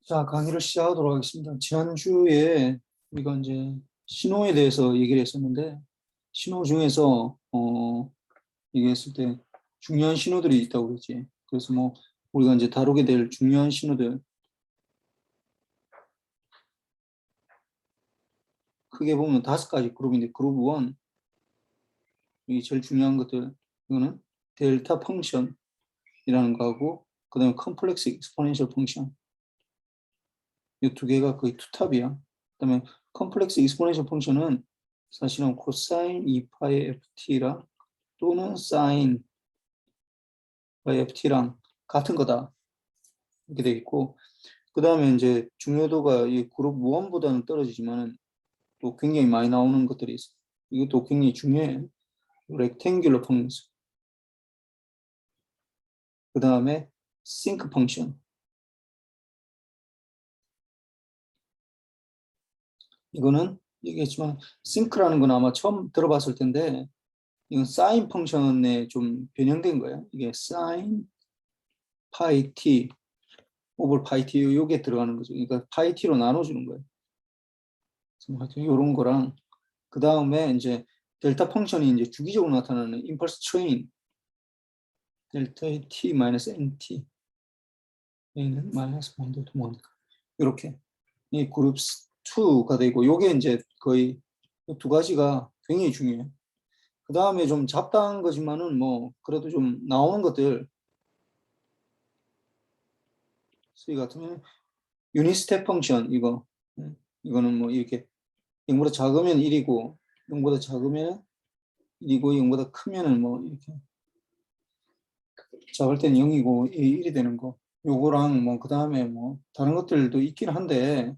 자, 강의를 시작하도록 하겠습니다. 지난주에 우리가 이제 신호에 대해서 얘기를 했었는데, 신호 중에서, 얘기했을 때 중요한 신호들이 있다고 그랬지. 그래서 뭐, 우리가 이제 다루게 될 중요한 신호들, 크게 보면 5가지 그룹인데, 그룹 1, 이 제일 중요한 것들, 이거는 델타 펑션이라는 거하고, 그 다음에 컴플렉스 익스포넨셜 펑션. 이 두 개가 거의 투탑이야. 그 다음에 컴플렉스 익스포넨셜 펑션은 사실은 코사인 2파이 ft랑 또는 사인 파이 ft랑 같은 거다. 이렇게 돼 있고, 그 다음에 이제 중요도가 이 그룹 1보다는 떨어지지만은 또 굉장히 많이 나오는 것들이 있어. 이것도 굉장히 중요해. 렉탱귤러 펑션. 그 다음에 싱크 펑션. 이거는 얘기했지만 싱크라는 건 아마 처음 들어봤을 텐데, 이건 사인 펑션에 좀 변형된 거예요. 이게 사인 파이 t 오버 파이 t 요게 들어가는 거죠. 그러니까 파이 t로 나눠주는 거예요. 하여튼 이런 거랑 그 다음에 이제 델타 펑션이 이제 주기적으로 나타나는 임펄스 트레인 델타 t 마이너스 nt a는 마이너스 본드 동원이니까 이렇게 이 그룹 2가 되고 요게 이제 거의 두 가지가 굉장히 중요해요. 그 다음에 좀 잡다한 거지만은 뭐 그래도 좀 나오는 것들 수위 같으면 유닛 스텝 펑션 이거는 뭐 이렇게 0보다 작으면 1이고 0보다 작으면 1이고 0보다 크면은 뭐 이렇게 작을 때는 0이고 1이 되는 거 요거랑 뭐 그 다음에 뭐 다른 것들도 있긴 한데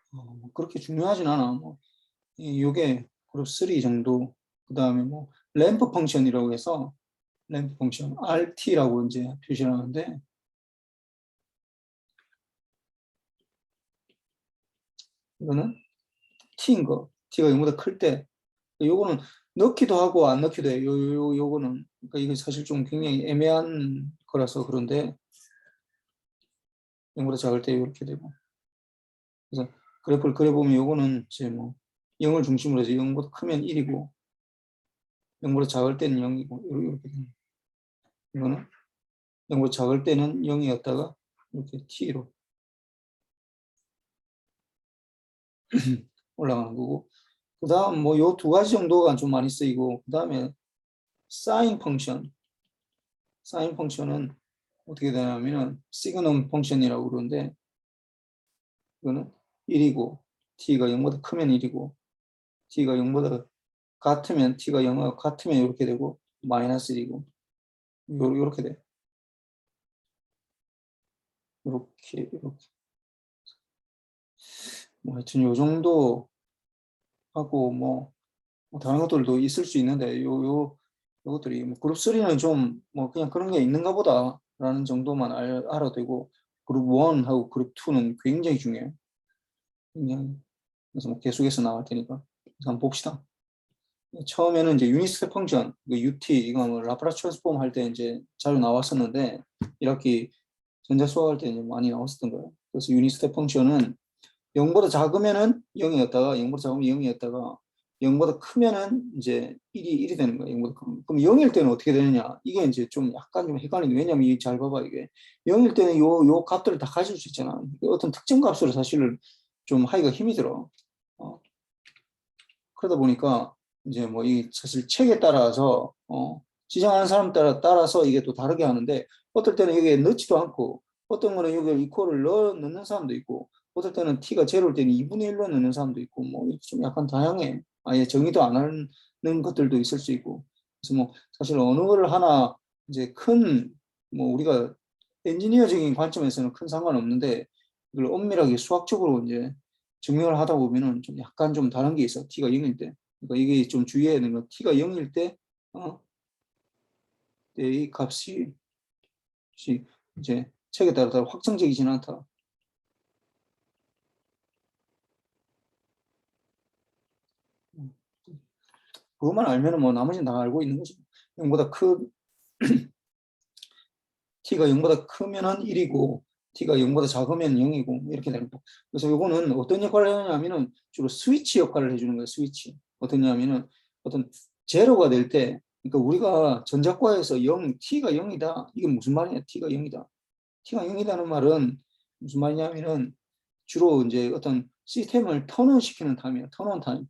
뭐 그렇게 중요하진 않아. 뭐 요게 그룹 3 정도. 그 다음에 뭐 램프 펑션이라고 해서 램프 펑션 RT라고 이제 표시를 하는데 이거는 T인 거. T가 0보다 클 때 요거는 넣기도 하고 안 넣기도 해. 요거는 그러니까 이게 사실 좀 굉장히 애매한 거라서 그런데 0보다 작을 때 이렇게 되고. 그래서 그래프를 그려보면 요거는 이제 뭐 0을 중심으로 해서 0보다 크면 1이고 0보다 작을 때는 0이고 이렇게 됩니다. 이거는 0보다 작을 때는 0이었다가 이렇게 t로 올라가는 거고 그 다음 뭐 요 두 가지 정도가 좀 많이 쓰이고 그 다음에 사인 펑션은 어떻게 되냐면은 시그넘 펑션이라고 그러는데 이거는 1이고 t가 0보다 크면 1이고 t가 0보다 같으면 t가 0과 같으면 이렇게 되고 마이너스 1이고 요렇게 돼. 이렇게 뭐 하여튼 요 정도 하고 뭐 다른 것들도 있을 수 있는데 요것들이 뭐 그룹 3는 좀 뭐 그냥 그런 게 있는가 보다라는 정도만 알아도 되고 그룹 1하고 그룹 2는 굉장히 중요해요. 그냥 그래서 뭐 계속해서 나올 테니까 그래서 한번 봅시다. 처음에는 이제 유닛 스텝 펑션, UT 이거 뭐 라프라스 트랜스폼 할 때 이제 자주 나왔었는데 1학기 전자 수학할 때 이제 많이 나왔었던 거예요. 그래서 유닛 스텝 펑션은 0보다 작으면은 0이었다가 0보다 작으면 0이었다가 0보다 크면은 이제 1이 되는 거예요. 0보다 크면. 그럼 0일 때는 어떻게 되느냐? 이게 이제 좀 약간 좀 헷갈리는 게 왜냐면 이 잘 봐봐 이게 0일 때는 요 값들을 다 가질 수 있잖아. 어떤 특정 값으로 사실 좀 하기가 힘이 들어. 그러다 보니까 이제 뭐 이 사실 책에 따라서 지정하는 사람 따라서 이게 또 다르게 하는데 어떨 때는 여기에 넣지도 않고 어떤 거는 여기 이코를 넣는 사람도 있고 어떨 때는 t가 제로일 때는 2분의 1로 넣는 사람도 있고 뭐 좀 약간 다양해. 아예 정의도 안 하는 것들도 있을 수 있고 그래서 뭐 사실 어느 거를 하나 이제 큰 뭐 우리가 엔지니어적인 관점에서는 큰 상관없는데 이걸 엄밀하게 수학적으로 이제 증명을 하다 보면은 좀 약간 좀 다른 게 있어. t가 0일 때. 그러니까 이게 좀 주의해야 되는 건 t가 0일 때, 이 값이 이제 책에 따라 확정적이지는 않다. 그것만 알면은 뭐 나머지는 다 알고 있는 거지. 0보다 t가 0보다 크면은 1이고 t가 0보다 작으면 0이고 이렇게 되는 거. 그래서 요거는 어떤 역할을 하냐면은 주로 스위치 역할을 해주는 거예요. 스위치. 어떠냐면은 어떤 제로가 될 때, 그러니까 우리가 전자과에서 0, t가 0이다. 이게 무슨 말이냐? t가 0이다. t가 0이다는 말은 무슨 말이냐면은 주로 이제 어떤 시스템을 턴온 시키는 타임이에요. 턴온 타임.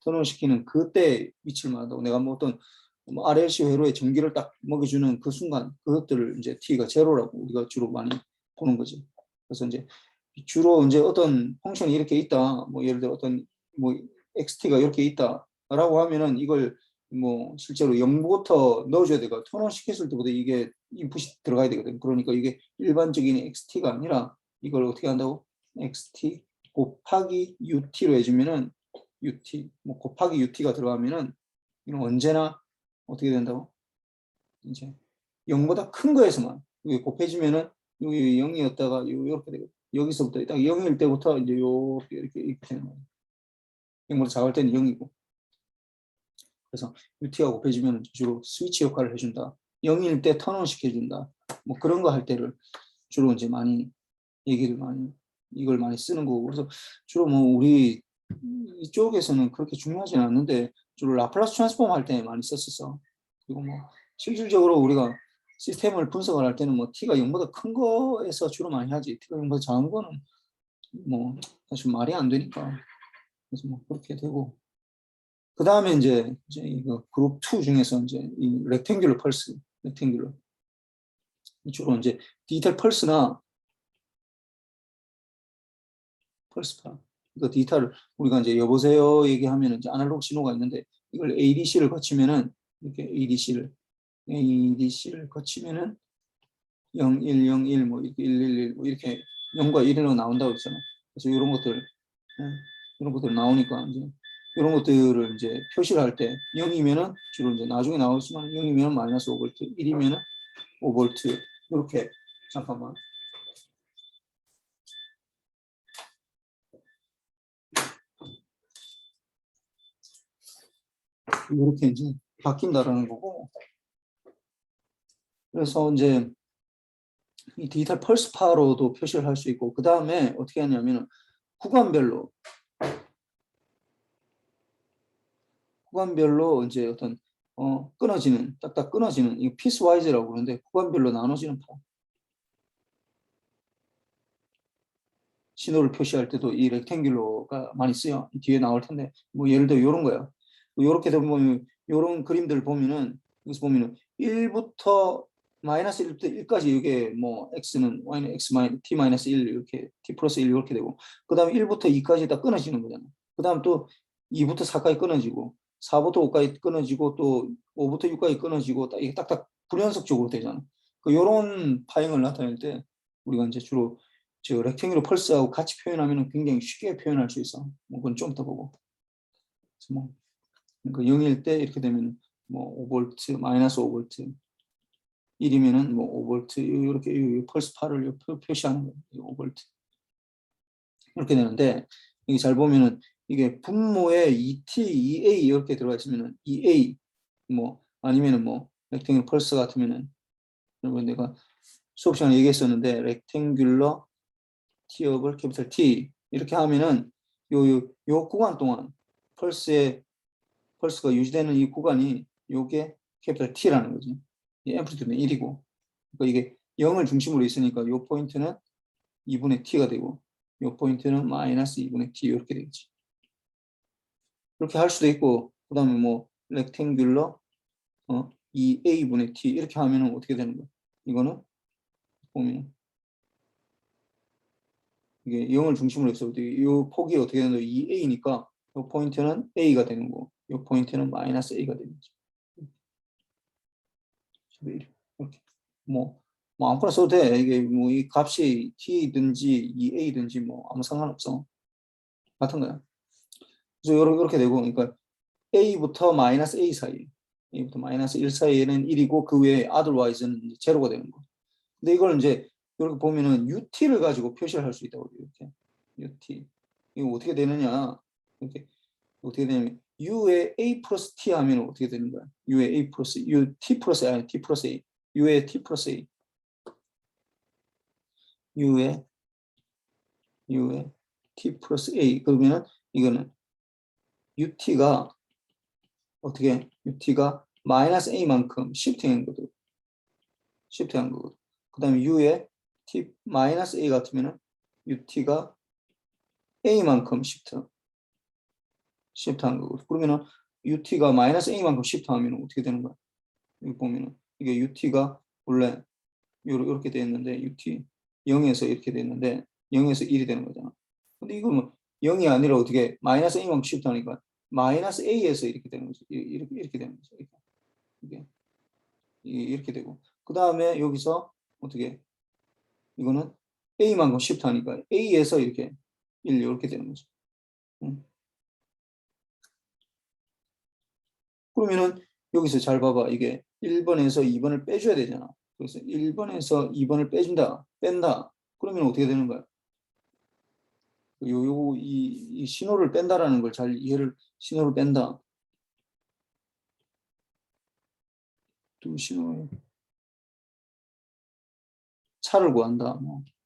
턴온 시키는 그때 위치를 말한다고. 내가 뭐 어떤 RLC 회로에 전기를 딱 먹여주는 그 순간, 그것들을 이제 t가 제로라고 우리가 주로 많이 보는 거지. 그래서 이제 주로 이제 어떤 펑션이 이렇게 있다. 뭐 예를 들어 어떤 뭐 xt가 이렇게 있다라고 하면은 이걸 뭐 실제로 0부터 넣어줘야 되고 턴온 시켰을 때부터 이게 인풋이 들어가야 되거든. 그러니까 이게 일반적인 xt가 아니라 이걸 어떻게 한다고? xt 곱하기 ut로 해주면은 ut 뭐 곱하기 ut가 들어가면은 이건 언제나 어떻게 된다고? 이제 0보다 큰 거에서만 여기 곱해지면은 여기 0이었다가 이렇게 되고 여기서부터 딱 0일 때부터 이제 이렇게 되는 거예요. 0보다 작을 때는 0이고. 그래서 UT가 곱해지면 주로 스위치 역할을 해준다. 0일 때 턴온 시켜준다. 뭐 그런 거 할 때를 주로 이제 많이 얘기를 많이 이걸 많이 쓰는 거고. 그래서 주로 뭐 우리 이쪽에서는 그렇게 중요하지는 않는데 주로 라플라스 트랜스폼 할 때 많이 썼었어. 그리고 뭐 실질적으로 우리가 시스템을 분석을 할 때는 뭐 t가 0보다 큰 거에서 주로 많이 하지. t가 0보다 작은 거는 뭐 사실 말이 안 되니까. 그래서 뭐 그렇게 되고. 그 다음에 이제 이거 그룹 2 중에서 이제 이 렉탱귤러 펄스, 렉탱귤러 주로 이제 디지털 펄스나 펄스파. 그러니까 디지털 우리가 이제 여보세요 얘기하면 이제 아날로그 신호가 있는데 이걸 ADC를 거치면은 이렇게 ADC를 거치면은 0101 뭐 이렇게 111 뭐 이렇게 0과 1로 나온다고 했잖아요. 그래서 이런 것들 이런 것들 나오니까 이제 이런 것들을 이제 표시를 할 때 0이면은 주로 이제 나중에 나오지만 0이면 마이너스 5V, 1이면은 5V 이렇게 잠깐만. 이렇게 이제 바뀐다라는 거고. 그래서 이제 이 디지털 펄스파로도 표시를 할 수 있고 그 다음에 어떻게 하냐면 구간별로 이제 어떤 끊어지는 딱딱 끊어지는 이 피스와이즈라고 그러는데 구간별로 나눠지는 파 신호를 표시할 때도 이 렉탱귤러가 많이 쓰여 뒤에 나올 텐데 뭐 예를 들어 이런 거야. 이렇게 되면 이런 그림들을 보면은 여기서 보면은 1부터 마이너스 1부터 1까지 이게 뭐 x는 y는 x t 마이너스 1 이렇게 t 플러스 1 이렇게 되고 그 다음에 1부터 2까지 다 끊어지는 거잖아. 그 다음 또 2부터 4까지 끊어지고 4부터 5까지 끊어지고 또 5부터 6까지 끊어지고 딱 이게 딱딱 불연속적으로 되잖아. 그 이런 파형을 나타낼 때 우리가 이제 주로 저 렉탱귤러 펄스하고 같이 표현하면 굉장히 쉽게 표현할 수 있어. 뭐 그건 좀 더 보고. 그래서 뭐 그 0일 때 이렇게 되면 뭐 5V, 마이너스 5V, 1이면은 뭐 5V 이렇게 펄스파를 표시하는 거예요. 5V 이렇게 되는데 이게 잘 보면은 이게 분모에 2T, 2A 이렇게 들어가 있으면은 2A 뭐 아니면은 뭐 렉탱귤러 펄스 같으면은 여러분 내가 수업 시간에 얘기했었는데 렉탱귤러 T업을 캐피탈 T 이렇게 하면은 요 구간 동안 펄스가 유지되는 이 구간이 요게 캐피탈 T라는 거지. 이 앰플리튜드는 1이고. 그러니까 이게 0을 중심으로 있으니까 요 포인트는 2분의 T가 되고 요 포인트는 마이너스 2분의 T 이렇게 되겠지. 그렇게 할 수도 있고 그다음에 뭐 렉탱귤러 2A분의 T 이렇게 하면은 어떻게 되는 거야? 이거는 보면 이게 0을 중심으로 해서 이 폭이 어떻게 되는 거야? 2A니까 이 포인트는 A가 되는 거고 이 포인트는 마이너스 A가 되는 거지. 이렇게 뭐 아무거나 써도 돼. 이게 뭐 이 값이 t든지 2a든지 뭐 아무 상관없어. 같은 거야. 그래서 이렇게 되고 그러니까 a부터 마이너스 a 사이, a부터 마이너스 1 사이에는 1이고 그 외에 otherwise는 제로가 되는 거. 근데 이걸 이제 이렇게 보면은 ut를 가지고 표시를 할 수 있다고 이렇게 ut 이거 어떻게 되느냐? 이렇게 어떻게 되냐면 u에 a 플러스 t 하면 어떻게 되는 거야? u에 a 플러스 u t 플러스 a t 플러스 a u의 t 플러스 a. u의 t 플러스 a. 그러면은 이거는 ut가 어떻게 ut가 마이너스 a만큼 시프트한 거거든. 시프트한 거거든. 그 다음에 u의 t 마이너스 a 같으면은 ut가 a만큼 시프트한 거거든. 그러면은 ut가 마이너스 a만큼 시프트하면 어떻게 되는 거야? 여기 보면은 이게 ut가 원래 이렇게 돼 있는데 ut 0에서 이렇게 돼 있는데 0에서 1이 되는 거잖아. 근데 이거 뭐 0이 아니라 어떻게 마이너스 a만큼 시프트하니까 마이너스 a에서 이렇게 되는 거죠. 이렇게 되는 거죠. 이렇게 되고 그 다음에 여기서 어떻게 이거는 a만큼 시프트하니까 a에서 이렇게 1 이렇게 되는 거죠. 그러면은 여기서 잘 봐봐. 이게 1번에서 2번을 빼줘야 되잖아. 그래서 1번에서 2번을 뺀다. 그러면 어떻게 되는 거야? 이 신호를 뺀다라는 걸 잘 신호를 뺀다. 또 신호에 차를 구한다.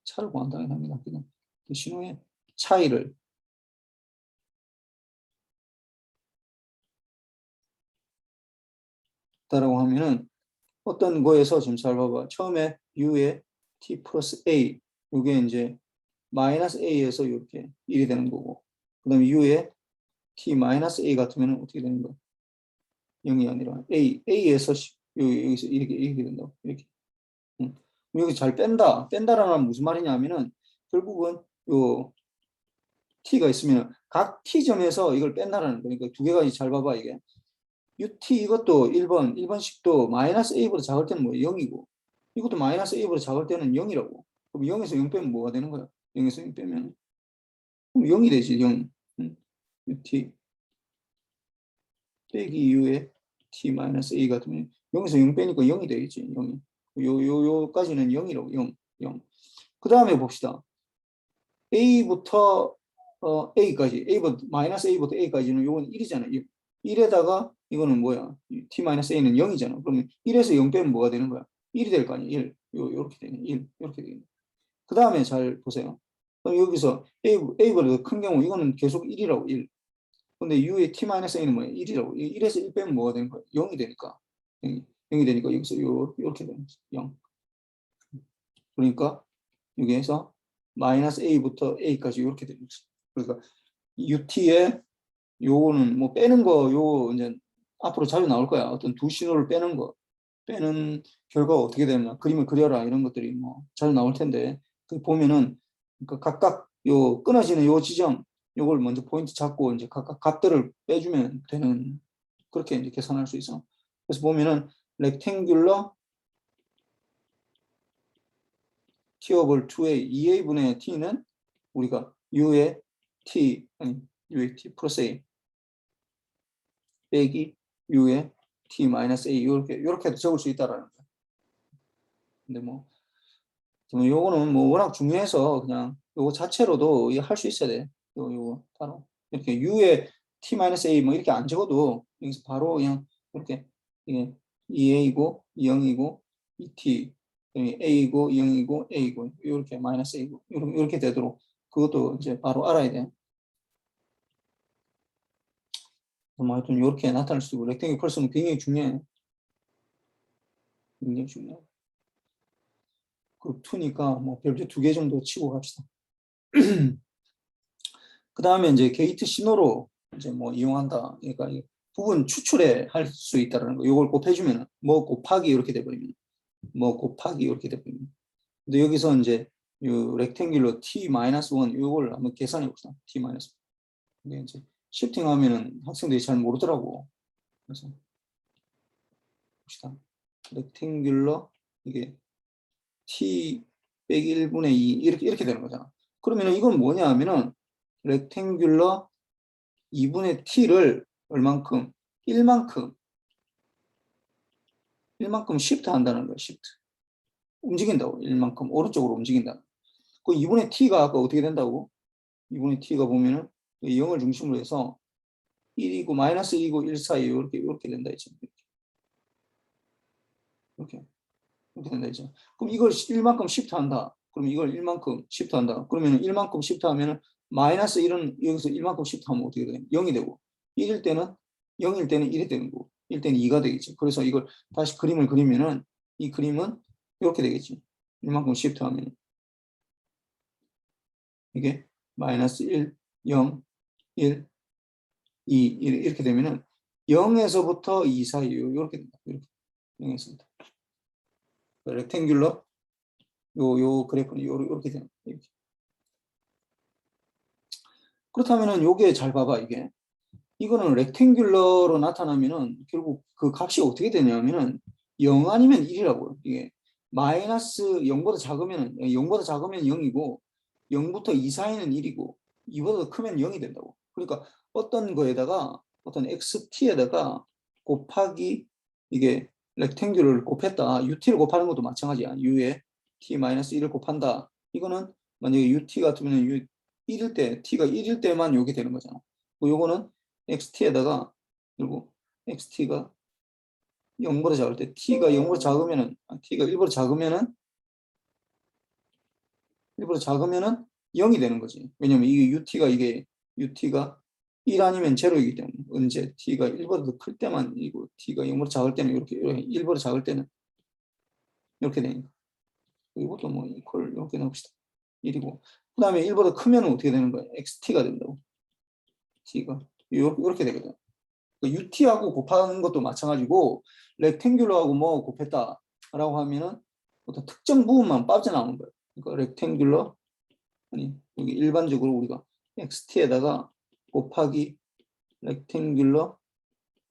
차를 구한다고 합니다. 그냥 신호의 차이를 다라고 하면은 어떤 거에서 지금 잘 봐봐. 처음에 u의 t 플러스 a 이게 이제 마이너스 a에서 이렇게 1이 되는 거고 그 다음에 u의 t 마이너스 a 같으면 어떻게 되는 거야? 0이 아니라 a에서 여기서 이렇게 된다고. 이렇게. 여기 잘 뺀다라는 건 무슨 말이냐면은 결국은 요 t가 있으면 각 t점에서 이걸 뺀다라는 거니까 두 개가 잘 봐봐 이게. ut 이것도 1번씩도 마이너스 a보다 작을 때는 뭐 0이고 이것도 마이너스 a보다 작을 때는 0이라고. 그럼 0에서 0 빼면 뭐가 되는 거야? 0에서 0 빼면 그럼 0이 되지 0. ut 빼기 u의 t 마이너스 a 같으면 0에서 0 빼니까 0이 되겠지. 0이. 요까지는 0이라고. 0. 그 다음에 봅시다. a부터 a까지 마이너스 a부터 a까지는 요건 1이잖아. 1에다가 이거는 뭐야? t-a는 0이잖아. 그러면 1에서 0 빼면 뭐가 되는 거야? 1이 될 거 아니야. 1. 요렇게 되네. 1. 이렇게 되네. 그 다음에 잘 보세요. 그럼 여기서 a보다 더 큰 경우 이거는 계속 1이라고 1. 근데 u의 t-a는 뭐야? 1이라고. 1에서 1 빼면 뭐가 되는 거야? 0이 되니까. 0이 되니까 여기서 요렇게 되는 거지. 0. 그러니까 여기에서 마이너스 a부터 a까지 이렇게 되는 거지. 그러니까 ut의 요거는 뭐 빼는 거 요 이제 앞으로 자주 나올 거야. 어떤 두 신호를 빼는 결과가 어떻게 되냐. 그림을 그려라 이런 것들이 뭐 자주 나올 텐데 그 보면은 그러니까 각각 요 끊어지는 요 지점 요걸 먼저 포인트 잡고 이제 각각 값들을 빼주면 되는 그렇게 이제 계산할 수 있어. 그래서 보면은 rectangular t over 2a 2a분의 t는 우리가 u의 t 아니 u의 t 플러스 a 빼기 u의 t 마이너스 a 이렇게도 적을 수 있다라는 거야. 근데 뭐 요거는 뭐 워낙 중요해서 그냥 요거 자체로도 할 수 있어야 돼. 요거 바로 이렇게 u의 t 마이너스 a 뭐 이렇게 안 적어도 여기서 바로 그냥 이렇게 이게 2a이고 0이고 2t a이고 0이고 a이고 이렇게 마이너스 a이고 이렇게 되도록 그것도 이제 바로 알아야 돼. 뭐 하여튼 이렇게 나타날 수 있고 렉탱글 펄스는 굉장히 중요해. 굉장히 중요해. 그룹 2니까 뭐 별표 2개 정도 치고 갑시다. 그 다음에 이제 게이트 신호로 이제 뭐 이용한다. 그러니까 부분 추출해 할 수 있다는 거. 이걸 곱해주면 뭐 곱하기 이렇게 돼버리면 뭐 곱하기 이렇게 돼버리면. 근데 여기서 이제 이 렉탱귤러 t-1 이걸 한번 계산해 봅시다. t-1. 근데 이제 시프팅하면은 학생들이 잘 모르더라고. 그래서 봅시다. 렉탱귤러 이게 t 빼기 1분의 2 이렇게 되는 거잖아. 그러면 이건 뭐냐 하면은 렉탱귤러 2분의 t를 얼만큼? 1만큼 시프트 한다는 거야. 시프트. 움직인다고. 1만큼 오른쪽으로 움직인다. 그 2분의 t가 아까 어떻게 된다고? 2분의 t가 보면은 0을 중심으로 해서 1이고 마이너스 1이고 1 사이 이렇게 된다. 이렇게. 이렇게 된다 이제. 그럼 이걸 1만큼 시프트한다. 그럼 이걸 1만큼 시프트한다. 그러면 1만큼 시프트하면 마이너스 1은 여기서 1만큼 시프트하면 어떻게 돼? 0이 되고 1일 때는 0일 때는 1이 되는 거고 1 때는 2가 되겠지. 그래서 이걸 다시 그림을 그리면은 이 그림은 이렇게 되겠지. 1만큼 시프트하면 이게 마이너스 1, 0, 1, 2 이렇게 되면은 0에서부터 2 사이 이렇게 된다. 이렇게 0에서부터 렉탱귤러 요 그래프는 요렇게 되는 거예요. 그렇다면은 요게 잘 봐봐 이게. 이거는 렉탱귤러로 나타나면은 결국 그 값이 어떻게 되냐면은 0 아니면 1이라고요. 이게 마이너스 0보다 작으면 0보다 작으면 0이고 0부터 2 사이는 1이고 2보다 더 크면 0이 된다고. 그러니까 어떤 거에다가 어떤 xt에다가 곱하기 이게 렉탱귤러를 곱했다. ut를 곱하는 것도 마찬가지야. u에 t-1을 곱한다. 이거는 만약에 ut 같으면 1일 때 t가 1일 때만 요게 되는 거잖아. 요거는 xt에다가 그리고 xt가 0보다 작을 때 t가 0보다 작으면은 t가 1보다 작으면은 1보다 작으면은 0이 되는 거지. 왜냐면 이게 ut가 1 아니면 0이기 때문에 언제 t가 1보다 더 클 때만 이고 t가 0보다 작을 때는 이렇게 1보다 작을 때는 이렇게 되니까 이것도 뭐 이퀄 이렇게 넣읍시다. 1이고 그 다음에 1보다 크면 어떻게 되는 거야? xt가 된다고. t가 이렇게 되거든. UT하고 곱하는 것도 마찬가지고 렉탱귤러하고 뭐 곱했다라고 하면은 어떤 특정 부분만 빠져나오는 거예요. 그러니까 렉탱귤러 아니 여기 일반적으로 우리가 XT에다가 곱하기 렉탱귤러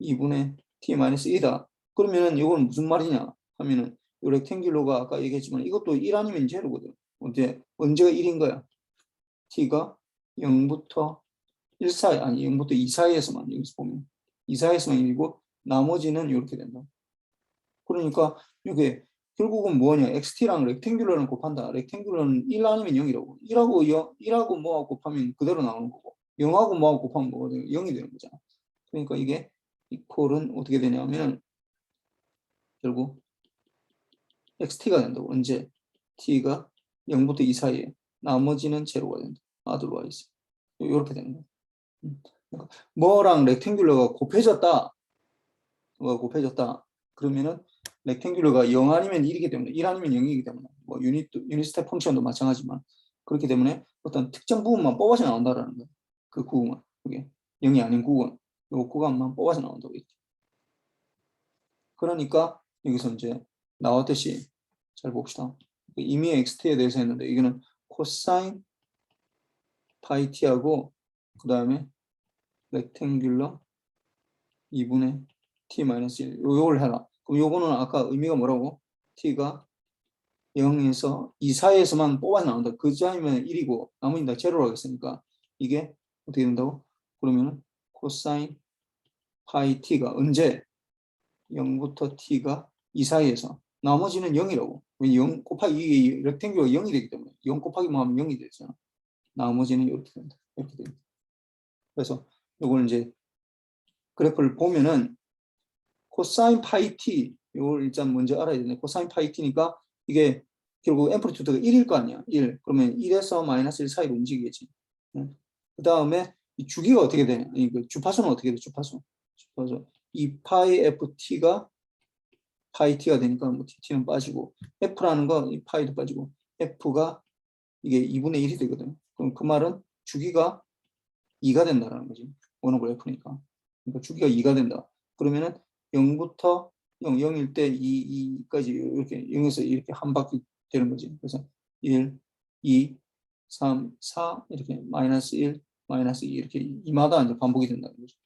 2분의 T-1이다. 그러면은 이건 무슨 말이냐 하면은 이 렉탱귤러가 아까 얘기했지만 이것도 1 아니면 제로거든. 언제가 1인 거야? T가 0부터 1 사이 아니 0부터 2 사이에서만 여기서 보면 2 사이에서만 1이고 나머지는 이렇게 된다. 그러니까 이게 결국은 뭐냐? XT랑 렉탱귤러는 곱한다. 렉탱귤러는 1 아니면 0이라고. 1하고 뭐하고 곱하면 그대로 나오는 거고 0하고 뭐하고 곱하면 뭐가 돼요? 0이 되는 거잖아. 그러니까 이게 이퀄은 어떻게 되냐면 결국 XT가 된다고. 언제? T가 0부터 2 사이에 나머지는 제로가 된다. otherwise. 이렇게 되는 거야. 그러니까 뭐랑 렉탱귤러가 곱해졌다. 그러면은 렉탱귤러가 0 아니면 1이기 때문에 1 아니면 0이기 때문에 뭐 유닛 스텝 펑션도 마찬가지지만 그렇기 때문에 어떤 특정 부분만 뽑아서 나온다라는 거예요. 그 구간 그게 0이 아닌 구간 이 구간만 뽑아서 나온다고 했죠. 그러니까 여기서 이제 나왔듯이 잘 봅시다. 이미 xt에 대해서 했는데 이거는 코사인 파이 t하고 그 다음에 렉탱귤러 2분의 t-1 요걸 해라. 그럼 요거는 아까 의미가 뭐라고? t가 0에서 2 사이에서만 뽑아서 나온다. 그 점이면 1이고 나머지는 다 제로라고 했으니까 이게 어떻게 된다고? 그러면은 코사인 파이 t가 언제 0부터 t가 2 사이에서 나머지는 0이라고. 왜 0 곱하기 이게 렉탱귤가 0이 되기 때문에 0 곱하기 뭐 하면 0이 되잖아. 나머지는 이렇게 된다. 이렇게 됩니다. 그래서 이걸 이제 그래프를 보면은 코사인 파이 t 이걸 일단 먼저 알아야 되네. 코사인 파이 t니까 이게 결국 앰플리튜드가 1일 거 아니야. 1. 그러면 1에서 마이너스 1 사이로 움직이겠지. 그 다음에 이 주기가 어떻게 되냐. 그 주파수는 어떻게 돼? 주파수. 2파이 ft가 파이 t가 되니까 뭐 t는 빠지고 f라는 거 이 파이도 빠지고 f가 이게 2분의 1이 되거든. 그럼 그 말은 주기가 2가 된다라는 거지. 어느 그래프니까. 그러니까 주기가 2가 된다. 그러면은 0부터 0일 때 2까지 이렇게 0에서 이렇게 한 바퀴 되는 거지. 그래서 1, 2, 3, 4 이렇게 마이너스 1, 마이너스 2 이렇게 이마다 이제 반복이 된다는 거죠.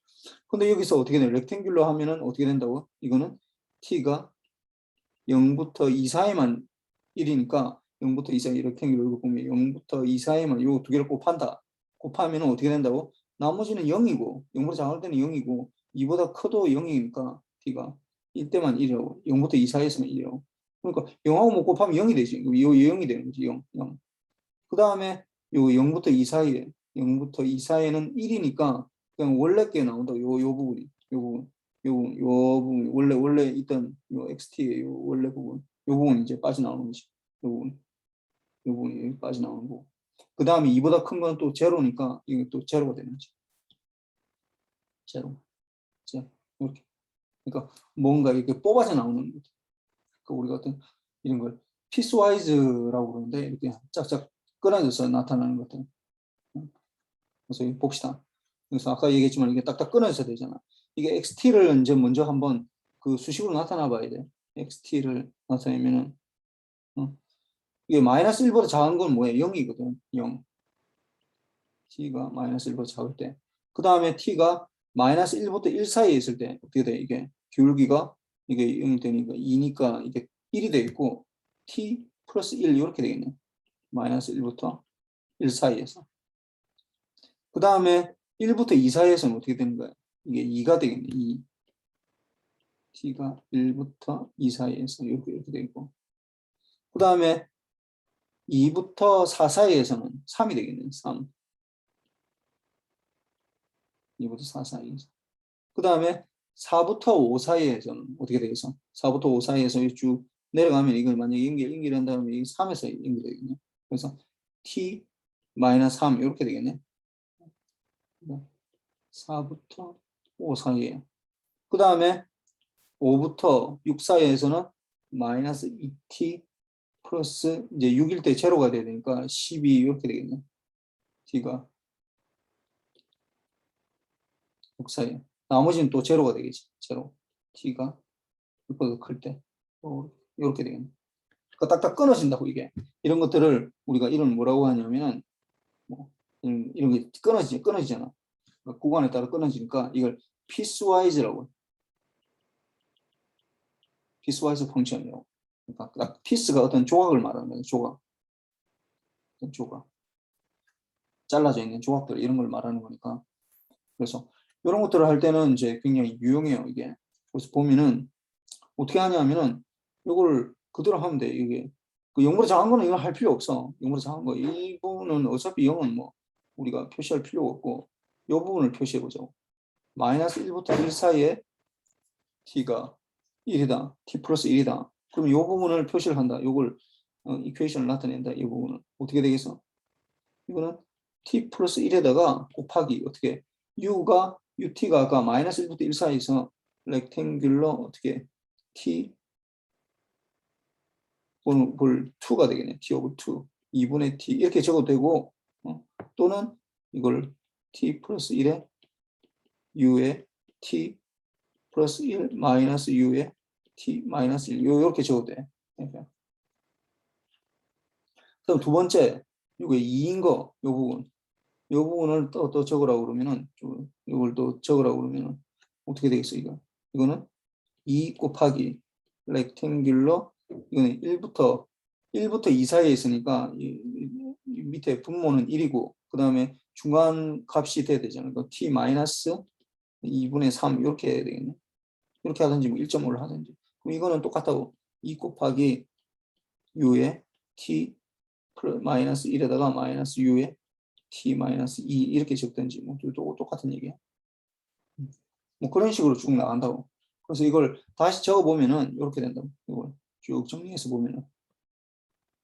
근데 여기서 어떻게 돼요? 렉탱귤러 하면은 어떻게 된다고? 이거는 t가 0부터 2 사이만 1이니까 0부터 2 사이 렉탱귤러 이거 보면 0부터 2 사이만 요 두 개를 곱한다. 곱하면 어떻게 된다고? 나머지는 0이고 0보다 작을 때는 0이고 2보다 커도 0이니까 t가 1대만 1이라고 0부터 2 사이에서만 1이라고 그러니까 0하고 뭐 곱하면 0이 되지. 요 0이 되는 거지. 0. 그 다음에 요 0부터 2 사이에 0부터 2 사이에는 1이니까 그냥 원래 게 나온다. 요 부분이 요 부분 원래 있던 요 xt의 요 원래 부분 부분이 이제 빠져나오는 거지. 이 부분이 빠져나오는 거고. 그 다음에 2보다 큰 건 또 제로니까 이게 또 제로가 되는 거지. 제로. 자, 이렇게. 그러니까 뭔가 이렇게 뽑아져 나오는 거죠. 그러니까 우리가 어떤 이런 걸 피스와이즈라고 그러는데 이렇게 짝짝 끊어져서 나타나는 것들. 그래서 봅시다. 그래서 아까 얘기했지만 이게 딱딱 끊어져야 되잖아. 이게 xt를 이제 먼저 한번 그 수식으로 나타나 봐야 돼. xt를 나타내면은 이게 마이너스 1보다 작은 건 뭐예요? 0이거든. 0. t가 마이너스 1보다 작을 때. 그 다음에 t가 마이너스 1부터 1 사이에 있을 때 어떻게 돼? 이게 기울기가 이게 0이 되니까 2니까 이게 1이 되겠고 t 플러스 1 이렇게 되겠네. 마이너스 1부터 1 사이에서. 그 다음에 1부터 2 사이에서는 어떻게 되는 거야? 이게 2가 되겠네. 2. t가 1부터 2 사이에서 이렇게 되고. 그 다음에 2부터 4 사이에서는 3이 되겠네. 3. 2부터 4 사이에서. 그 다음에 4부터 5 사이에서는 어떻게 되겠어? 4부터 5 사이에서 쭉 내려가면 이걸 만약에 연결한 다음에 이 3에서 연결되겠네. 그래서 t-3 이렇게 되겠네. 4부터 5 사이에. 그 다음에 5부터 6 사이에서는 마이너스 2t 플러스 이제 6일 때 제로가 돼야 되니까 12 이렇게 되겠네. t가 6 사이에. 나머지는 또 제로가 되겠지. 제로. t가 6보다 클 때. 이렇게 되겠네. 그러니까 딱딱 끊어진다고 이게. 이런 것들을 우리가 이런 뭐라고 하냐면 뭐 이런 게 끊어지잖아. 그러니까 구간에 따라 끊어지니까 이걸 피스와이즈라고 해. 피스와이즈 펑션이라고. 그러니까 피스가 어떤 조각을 말하는 거예요. 조각. 어떤 조각. 잘라져 있는 조각들 이런 걸 말하는 거니까. 그래서 이런 것들을 할 때는 이제 굉장히 유용해요, 이게. 그래서 보면은 어떻게 하냐면은 이걸 그대로 하면 돼. 이게 그 0보다 작은 거는 이걸 할 필요 없어. 0보다 작은 거. 이 부분은 어차피 0은 뭐 우리가 표시할 필요가 없고 이 부분을 표시해 보자고. 마이너스 1부터 1 사이에 t가 1이다. t 플러스 1이다. 그럼 이 부분을 표시를 한다. 이걸 이퀘이션을 나타낸다. 이 부분은 어떻게 되겠어? 이거는 t 플러스 1에다가 곱하기 어떻게 ut가 아까 마이너스 1부터 1 사이에서 렉탱귤러 어떻게 t 볼 2가 되겠네. t 오브 2 2분의 t 이렇게 적어도 되고 또는 이걸 t 플러스 1에 u에 t 플러스 1 마이너스 u에 t 마이너스 1 이렇게 적어도 돼. 그러니까. 그럼 두 번째 이거 2인 거 이 부분 이 부분을 또 적으라고 그러면은 이걸 또 적으라고 그러면은 어떻게 되겠어 이거? 이거는 2 곱하기 렉탱귤러 이거는 1부터 2 사이에 있으니까 이 밑에 분모는 1이고 그 다음에 중간 값이 돼야 되잖아요. t 마이너스 2분의 3 이렇게 해야 되겠네. 이렇게 하든지 뭐 1.5를 하든지. 그럼 이거는 똑같다고 2 곱하기 u에 t 마이너스 1에다가 마이너스 u에 t 마이너스 2 이렇게 적든지 뭐 똑같은 얘기야. 뭐 그런 식으로 쭉 나간다고. 그래서 이걸 다시 적어보면은 이렇게 된다고. 이걸 쭉 정리해서 보면은.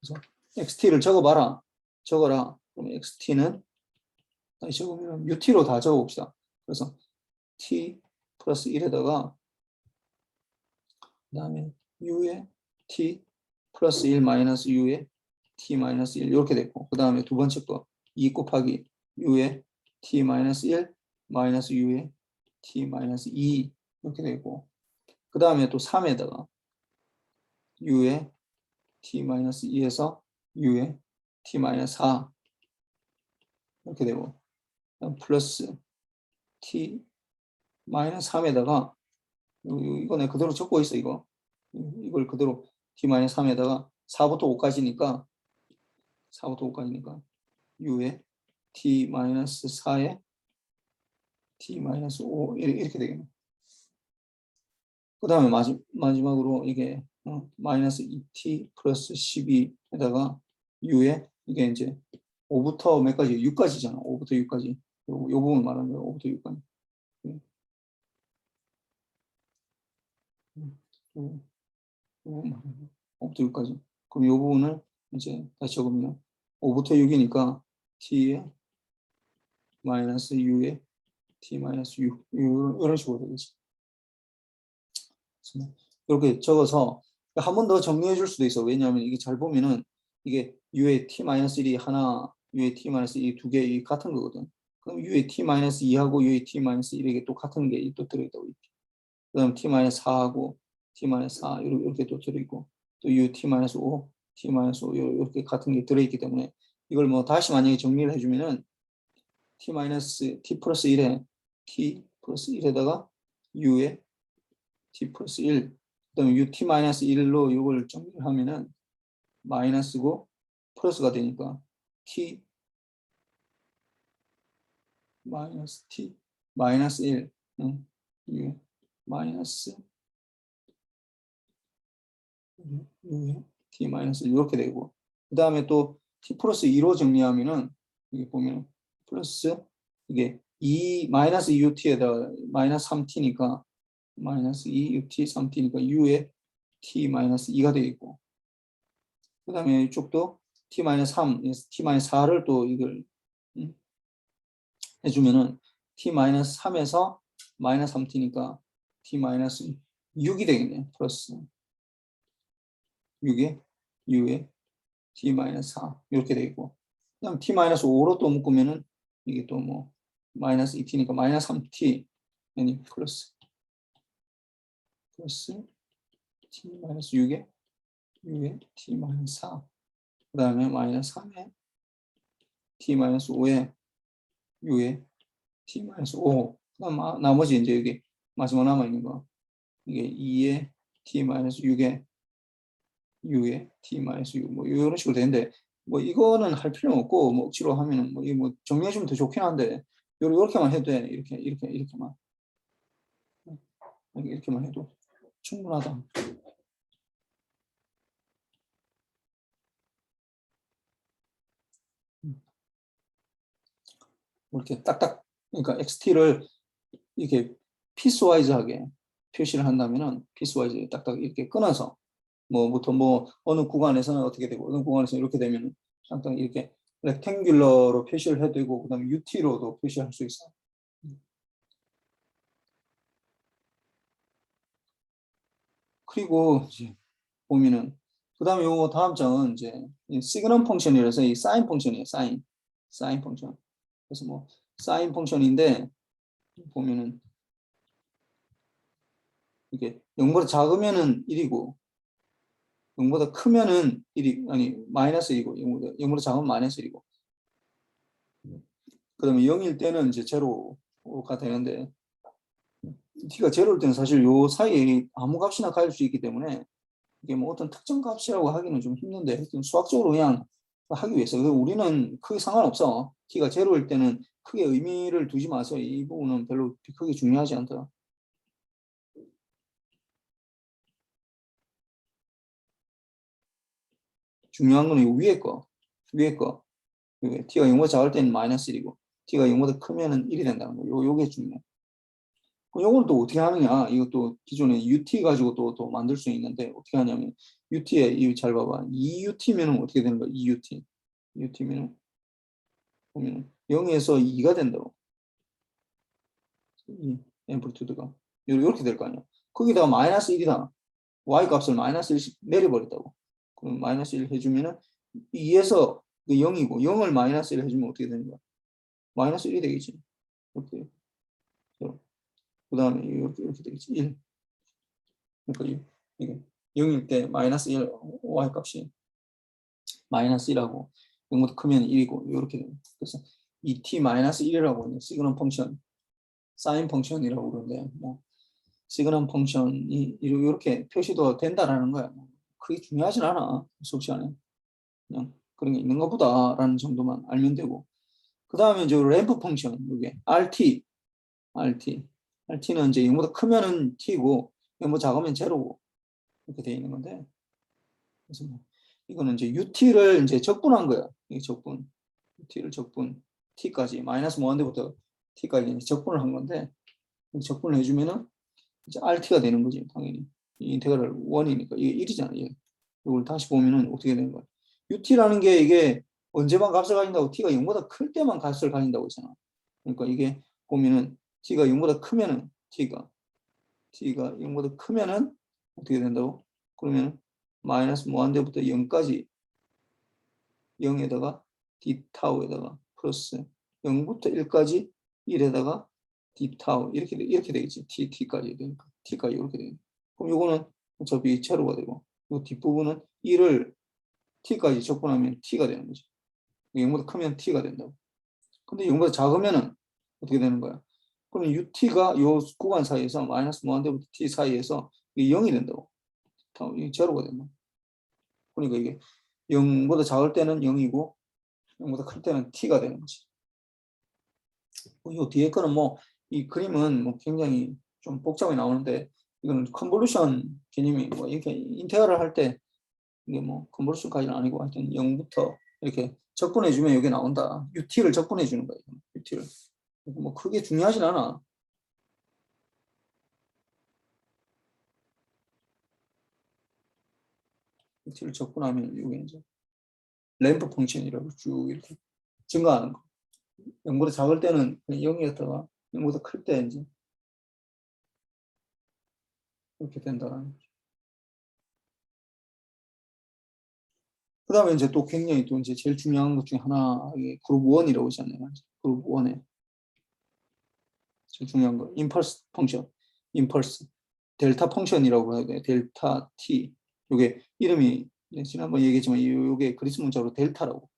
그래서 xt를 적어봐라. 적어라. 그럼 xt는 다시 적으면 ut로 다 적어봅시다. 그래서 t 플러스 1에다가 그 다음에 u에 t 플러스 1 마이너스 u에 t 마이너스 1 이렇게 됐고 그 다음에 두 번째 거 2 곱하기 u에 t 마이너스 1 마이너스 u에 t 마이너스 2 이렇게 되고 그 다음에 또 3에다가 u에 t 마이너스 2에서 u에 t 마이너스 4 이렇게 되고 플러스 t 마이너스 3에다가 이거 내가 그대로 적고 있어 이거 이걸 그대로 t 마이너스 3에다가 4부터 5까지니까 u에 t 마이너스 4에 t 마이너스 5 이렇게 되겠네. 그 다음에 마지막으로 이게 마이너스 2t 플러스 12에다가 u에 이게 이제 5부터 몇 가지 6까지잖아. 5부터 6까지. 요 부분 말하는 거예요. 5부터 6까지. 5부터 6까지. 그럼 이 부분을 이제 다시 적으면 5부터 6이니까 t의 마이너스 u의 t 마이너스 u 이런 식으로 되겠지. 이렇게 적어서 한 번 더 정리해 줄 수도 있어. 왜냐하면 이게 잘 보면은 이게 u의 t-1이 하나, u의 t-1이 두 개 같은 거거든. 그럼 u의 t-2하고 u의 t-1에게 또 같은 게 또 들어있다고 있지. 그 다음 t-4하고 t-4 이렇게 또 들어있고 또 u t-5, t-5 이렇게 같은 게 들어있기 때문에 이걸 뭐 다시 만약에 정리를 해주면은 t 플러스 1에 t 플러스 1에다가 u의 t 플러스 1, 그 다음에 ut 마이너스 1로 이걸 정리를 하면은 마이너스고 플러스가 되니까 t 마이너스 t 마이너스 1, u 마이너스 u t 마이너스 1 이렇게 되고 그 다음에 또 t 플러스 2로 정리하면은 여기 보면 플러스 이게 2 마이너스 2ut에다가 마이너스 3t니까 마이너스 2ut 3t니까 u에 t 마이너스 2가 되겠고 그 다음에 이쪽도 t-3, t-4를 또 이걸 해주면은 t-3에서 마이너스 3t니까 t-6이 되겠네. 플러스 6에 u에 t-4 이렇게 되겠고 그 다음 t-5로 또 묶으면은 이게 또 뭐 마이너스 2t니까 마이너스 3t 아니 플러스 t-6에 u에 t-4 그 다음에 마이너스 3에 t-5에 u에 t-5 그다음 나머지 이제 여기 마지막 남아있는 거 이게 2에 t-6에 u에 t-6 뭐 이런 식으로 되는데 뭐 이거는 할 필요는 없고 뭐 억지로 하면은 뭐 이거 뭐 정리해주면 더 좋긴 한데 이렇게만 해도 돼. 이렇게만 이렇게만 해도 충분하다. 이렇게 딱딱 그러니까 xt를 이렇게 피스와이즈하게 표시를 한다면은 피스와이즈 딱딱 이렇게 끊어서 뭐부터 뭐 어느 구간에서는 어떻게 되고 어느 구간에서는 이렇게 되면 상당히 이렇게 렉탱귤러로 표시를 해도 되고 그다음에 UT로도 표시할 수 있어. 그리고 이제 보면은 그다음에 요 다음 장은 이제 시그넘 펑션이라서 이 사인 펑션이에요. 사인 펑션. 그래서 뭐 사인 펑션인데 보면은 이게 0보다 작으면은 1이고 0보다 크면은 1이 아니 마이너스 1이고 0보다 작으면 마이너스 1이고 그다음에 0일 때는 이제 제로가 되는데 t가 제로일 때는 사실 요 사이에 아무 값이나 가질 수 있기 때문에 이게 뭐 어떤 특정 값이라고 하기는 좀 힘든데 수학적으로 그냥 하기 위해서 우리는 크게 상관없어. t가 제로일 때는 크게 의미를 두지 마세요. 이 부분은 별로 크게 중요하지 않다. 중요한 거는 이 위에 거. t가 0보다 작을 때는 마이너스 1이고 t가 0보다 크면은 1이 된다는 거. 요게 중요해. 요걸 또 어떻게 하느냐? 이것도 기존에 UT 가지고 또 만들 수 있는데 어떻게 하냐면 UT에 잘 봐봐. 2UT면은 어떻게 되는 거야? 2UT. UT면은 보면 0에서 2가 된다고. 이 앰플리튜드가 이렇게 될 거 아니야. 거기다가 마이너스 1이다. Y 값을 마이너스 1씩 내려버린다고. 그럼 마이너스 1 해주면은 2에서 0이고 0을 마이너스 1 해주면 어떻게 되는 거야? 마이너스 1이 되겠지. 이렇게. 그 다음에 이렇게 되겠지. 1. 그러니까 이게 0일 때 마이너스 1 y 값이 마이너스 1하고 0보다 크면 1이고 이렇게 됩니다. 그래서 이 t 마이너스 1이라고 하는 시그넘 펑션, 사인 펑션이라고 그러는데 뭐 시그넘 펑션이 이렇게 표시도 된다라는 거야. 뭐 그게 중요하진 않아 수업 시간에 그냥 그런 게 있는 것보다라는 정도만 알면 되고 그 다음에 이제 램프 펑션 이게 RT는 이제 0보다 크면은 t고 0보다 작으면 제로고 이렇게 되어 있는 건데 그래서 뭐 이거는 이제 UT를 이제 적분한 거야. 이 적분. UT를 적분. T까지. 마이너스 무한대부터 T까지 이제 적분을 한 건데, 적분을 해주면은 이제 RT가 되는 거지, 당연히. 이 인테그랄 1이니까. 이게 1이잖아, 이게. 이걸 다시 보면은 어떻게 되는 거야? ut라는 게 이게 언제만 값을 가진다고 t가 0보다 클 때만 값을 가진다고 했잖아. 그러니까 이게 보면은 t가 0보다 크면은 t가 0보다 크면은 어떻게 된다고? 그러면 마이너스 무한대부터 0까지 0에다가 d 타우에다가 플러스 0부터 1까지 1에다가 d 타우 이렇게 되겠지. t까지 되니까 t까지 이렇게 되니까. 그럼 요거는 어차피 제로가 되고 이 뒷부분은 1을 t까지 적분하면 t가 되는 거죠. 0보다 크면 t가 된다고. 근데 0보다 작으면은 어떻게 되는 거야? 그럼 ut가 요 구간 사이에서 마이너스 무한대부터 t 사이에서 이게 0이 된다고. 이 제로가 된다. 그러니까 이게 0보다 작을 때는 0이고 0보다 클 때는 t가 되는 거지. 이 뒤에 거는 뭐 이 그림은 뭐 굉장히 좀 복잡하게 나오는데 이거는 컨볼루션 개념이 뭐 이렇게 인테그랄 할 때 이게 뭐 컨볼루션까지는 아니고 하여튼 0부터 이렇게 적분해 주면 이게 나온다. ut를 적분해 주는 거예요. ut를. 뭐 크게 중요하진 않아. ut를 적분하면 이게 이제 램프 펑션이라고 쭉 이렇게 증가하는 거. 0보다 작을 때는 0이었다가 0보다 클 때 이제 이렇게 된다는 거죠. 그 다음에 이제 또 굉장히 또 이제 제일 중요한 것 중에 하나, 그룹 1이라고 있잖아요. 그룹 1에 제일 중요한 거, 임펄스 펑션, 임펄스, 델타 펑션이라고 해야 돼. 델타 T. 요게 이름이 지난번 얘기했지만 요게 그리스 문자로 델타라고.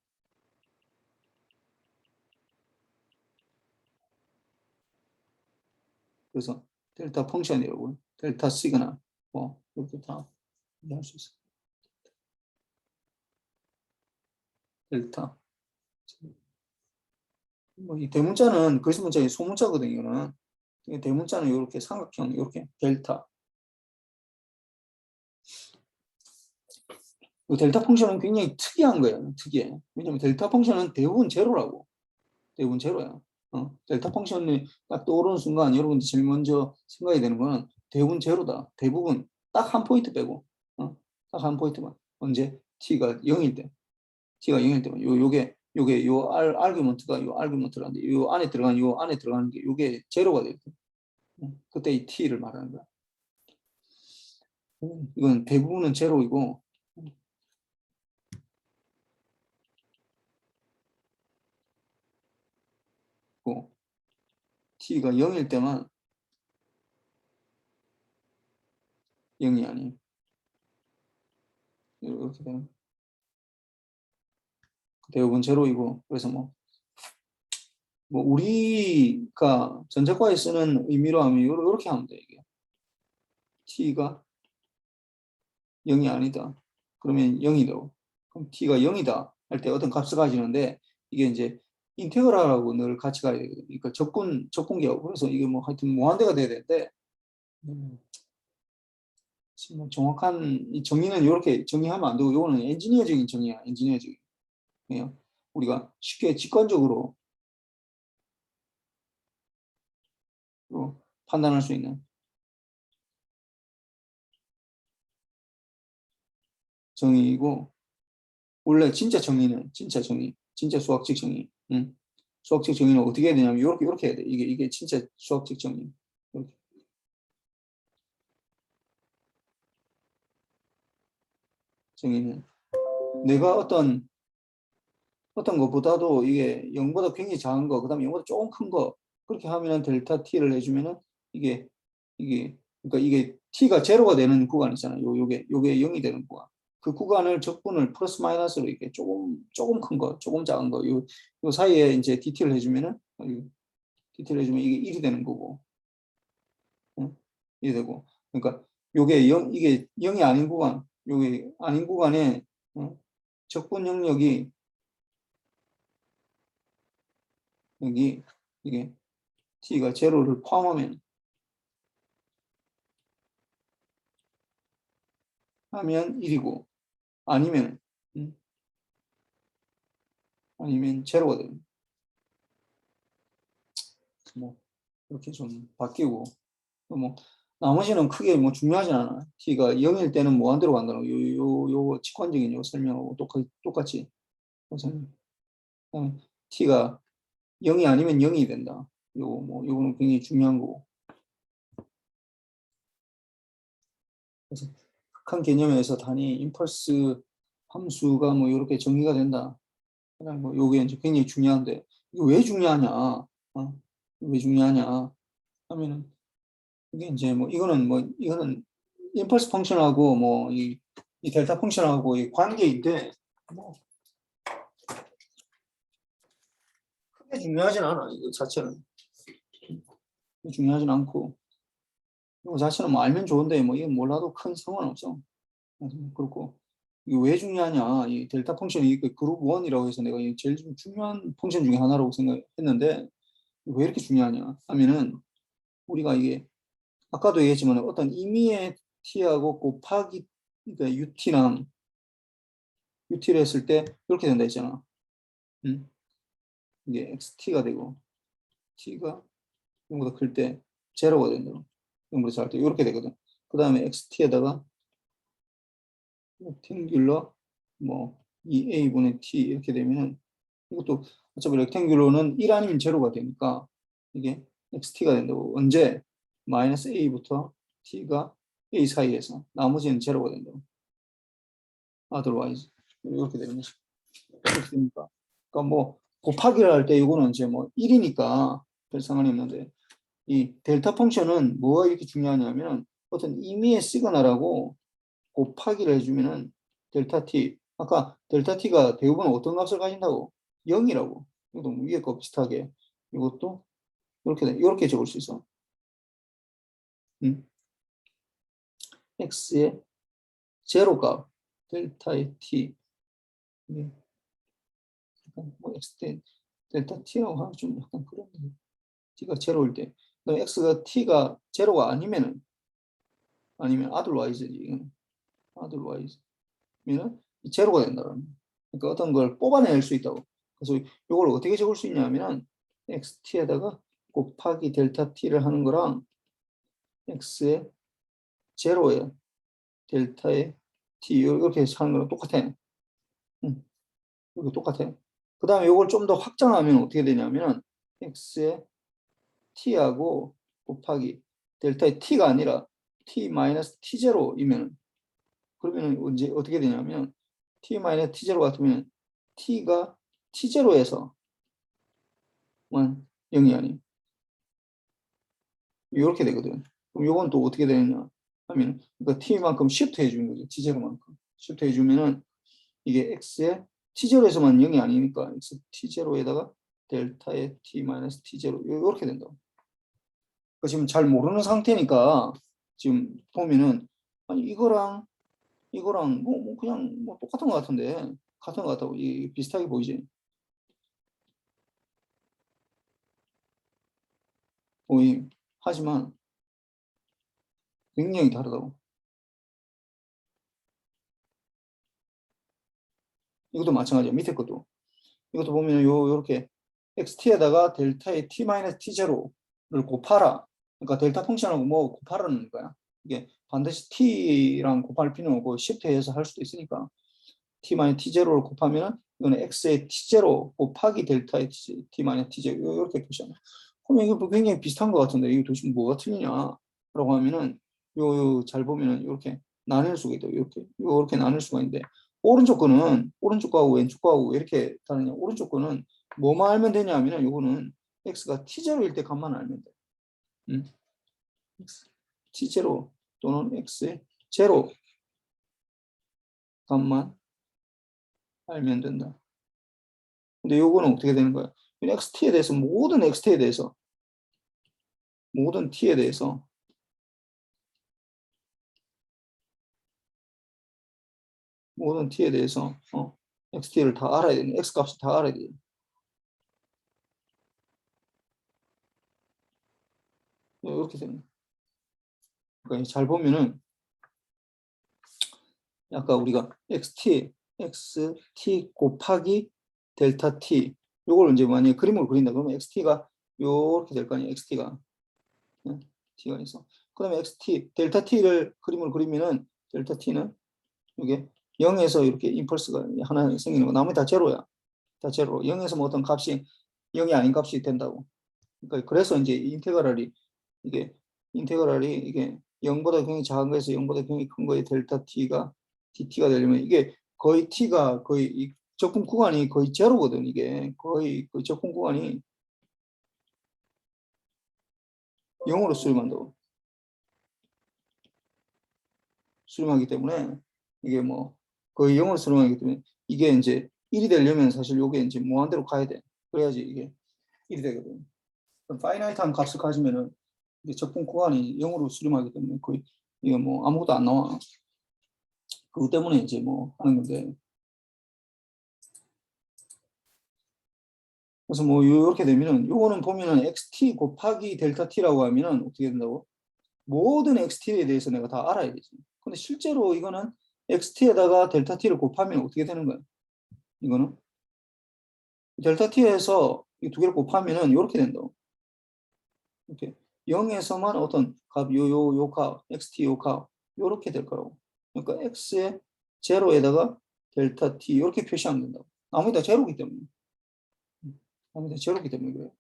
그래서 델타 펑션이라고, 델타 시그널, 뭐 이렇게 다 이해할 수 있어. 델타. 뭐 이 대문자는 그리스 문자의 소문자거든요. 이거는 대문자는 이렇게 삼각형, 이렇게 델타. 이 델타 펑션은 굉장히 특이한 거예요. 특이해. 왜냐면 델타 펑션은 대부분 제로라고. 대부분 제로야. 델타 펑션이 딱 떠오르는 순간 여러분들 제일 먼저 생각이 되는 거는 대부분 제로다. 대부분 딱 한 포인트 빼고, 딱 한 포인트만. 언제? t가 0일 때. t가 0일 때만. 요게 요 아규먼트가 요 아규먼트라는데 요 안에 들어가는 게 요게 제로가 될 때. 그때 이 t를 말하는 거야. 이건 대부분은 제로이고, t가 0일 때만 0이 아니에요. 이렇게 되는 대부분 제로이고, 그래서 뭐 우리가 전자과에 쓰는 의미로 하면 이렇게 하면 돼. 이게 t가 0이 아니다. 그러면 0이다. 그럼 t가 0이다 할 때 어떤 값을 가지는데 이게 이제 인테그랄하고 늘 같이 가야 되거든요. 그러니까 적분기하고. 그래서 이게 뭐 하여튼 무한대가 돼야 되는데 정확한 이 정의는 이렇게 정의하면 안 되고, 이거는 엔지니어적인 정의야. 엔지니어적인. 그냥 우리가 쉽게 직관적으로 판단할 수 있는 정의이고, 원래 진짜 정의는 진짜 정의, 진짜 수학적 정의. 수학적 정의는 어떻게 해야 되냐면 이렇게 해야 돼. 이게 진짜 수학적 정의. 이렇게. 정의는 내가 어떤 것보다도 이게 0보다 굉장히 작은 거, 그다음에 0보다 조금 큰 거, 그렇게 하면은 델타 t를 해주면은 이게 그러니까 이게 t가 제로가 되는 구간 있잖아요. 요게 0이 되는 구간. 그 구간을 적분을 플러스 마이너스로 이렇게 조금 큰 거, 조금 작은 거, 요 사이에 이제 dt를 해주면은 dt를 해주면 이게 1이 되는 거고, 응? 1이 되고. 그러니까 이게 0이 아닌 구간, 요게 아닌 구간에 적분 영역이 여기 이게 t가 제로를 포함하면 하면 1이고 아니면 아니면 제로가 됩니다. 뭐 이렇게 좀 바뀌고 뭐 나머지는 크게 뭐 중요하진 않아. t가 0일 때는 무한대로 간다는 거. 요 직관적인 요 설명하고 똑같이. 그래서 t가 0이 아니면 0이 된다. 요거는 굉장히 중요한 거고. 그래서 극한 개념에서 단위 임펄스 함수가 뭐 이렇게 정의가 된다. 그냥 뭐 요게 이제 굉장히 중요한데 이거 왜 중요하냐? 왜 중요하냐? 하면은 이게 이제 뭐 이거는 임펄스 펑션하고 뭐 이 델타 펑션하고 이 관계인데 뭐 크게 중요하진 않아. 이거 자체는 중요하진 않고 이거 자체는 뭐 알면 좋은데 뭐 이거 몰라도 큰 상관없어. 그렇고 이게 왜 중요하냐? 이 델타 펑션이 그 그룹 1이라고 해서 내가 제일 좀 중요한 펑션 중에 하나라고 생각했는데 왜 이렇게 중요하냐? 하면은 우리가 이게 아까도 얘기했지만 어떤 임의의 t하고 곱하기 그러니까 ut를 했을 때 이렇게 된다 했잖아. 이게 xt가 되고 t가 0보다 클 때 제로가 된다. 0보다 작을 때 이렇게 되거든. 그 다음에 xt에다가 렉탱귤러 뭐 2a분의 t 이렇게 되면은 이것도 어차피 렉탱귤러는 1 아니면 제로가 되니까 이게 xt가 된다고. 언제? 마이너스 a부터 t가 a 사이에서 나머지는 제로가 된다고. otherwise 이렇게 되는 거죠. 이렇게 됩니까? 그러니까 뭐 곱하기를 할 때 이거는 이제 뭐 1이니까 별 상관이 없는데 이 델타 펑션은 뭐가 이렇게 중요하냐면 어떤 임의의 시그널하고 곱하기를 해주면은 델타 t 아까 델타 t가 대부분 어떤 값을 가진다고? 0이라고. 이것도 위에 거 비슷하게 이것도 이렇게 적을 수 있어. x의 제로값 델타의 t 뭐 x 델타 t라고 하면 좀 약간 그런데 t가 제로일 때 그다음에 x가 t가 제로가 아니면 otherwise지. otherwise면은 제로가 된다는. 그러니까 어떤 걸 뽑아낼 수 있다고. 그래서 이걸 어떻게 적을 수 있냐면은 xt에다가 곱하기 델타 t를 하는 거랑 x의 제로에 델타의 t 이렇게 해서 하는 거랑 똑같아. 이거 똑같아. 그 다음에 이걸 좀 더 확장하면 어떻게 되냐면 x의 t하고 곱하기 델타의 t가 아니라 t 마이너스 t0이면 그러면 언제 어떻게 되냐면 t 마이너스 t0 같으면 t가 t0에서 0이 아닌 이렇게 되거든. 그럼 이건 또 어떻게 되느냐 하면 그러니까 t만큼 shift 해주는 거죠. t0만큼 shift 해주면은 이게 x의 t0에서만 0이 아니니까 x t0에다가 델타의 t 마이너스 t0 이렇게 된다. 지금 잘 모르는 상태니까 지금 보면은 아니 이거랑 뭐 그냥 뭐 똑같은 것 같은데 같은 것 같다고 비슷하게 보이지. 하지만 굉장히 다르다고. 이것도 마찬가지야. 밑에 것도. 이것도 보면 요렇게 xt에다가 델타의 t-t0를 곱하라. 그러니까 델타 펑션하고 뭐 곱하라는 거야. 이게 반드시 t랑 곱할 필요는 없고 시프트해서 할 수도 있으니까 t-t0를 곱하면 이거는 x의 t0 곱하기 델타의 t-t0 이렇게 표시하는. 그럼 이게 굉장히 비슷한 것 같은데 이게 도대체 뭐가 틀리냐라고 하면은 잘 보면은 이렇게 나눌 수가 있다. 이렇게 나눌 수가 있는데 오른쪽 거는 오른쪽 거하고 왼쪽 거하고 왜 이렇게 다르냐? 오른쪽 거는 뭐만 알면 되냐 하면은 이거는 x가 t0일 때 값만 알면 돼. t0 또는 x의 제로 값만 알면 된다. 근데 요거는 어떻게 되는 거야? xt에 대해서 모든 xt에 대해서 모든 t에 대해서 모든 t에 대해서 xt를 다 알아야 되는 x 값을 다 알아야 돼. 이렇게 되는. 그러니까 잘 보면은 아까 우리가 xt 곱하기 델타 t 요걸 이제 만약에 그림을 그린다 그러면 xt가 요렇게 될 거 아니야. xt가 t가 있어. 그 다음에 xt, 델타 t를 그림을 그리면은 델타 t는 이게 0에서 이렇게 임펄스가 하나 생기는 거. 나머지 다 제로야. 다 제로. 0에서 뭐 어떤 값이 0이 아닌 값이 된다고. 그러니까 그래서 이제 인테그랄이 이게 0보다 굉장히 작은 거에서 0보다 굉장히 큰 거에 델타 t가 dt가 되려면 이게 거의 t가 거의 이 적분 구간이 거의 제로거든. 이게 거의 그 적분 구간이 0으로 수렴하기 때문에 이게 뭐 거의 0으로 수렴하기 때문에 이게 이제 1이 되려면 사실 요게 이제 무한대로 가야 돼. 그래야지 이게 1이 되거든. 파이나이트한 값을 가지면은 이게 적분 구간이 0으로 수렴하기 때문에 거의 이게 뭐 아무것도 안 나와. 그것 때문에 이제 뭐 하는 건데. 그래서 뭐 이렇게 되면은 요거는 보면은 xt 곱하기 델타 t라고 하면은 어떻게 된다고? 모든 xt에 대해서 내가 다 알아야 되지. 근데 실제로 이거는 xt에다가 델타 t를 곱하면 어떻게 되는 거야? 이거는 델타 t에서 이 두 개를 곱하면은 이렇게 된다고. 이렇게 0에서만 어떤 값, 요 값, xt 요 값, 요렇게 될 거라고. 그러니까 x의 제로에다가 델타 t 이렇게 표시하면 된다고. 아무리 다 제로기 때문에. 아무리 다 제로기 때문에 그래요.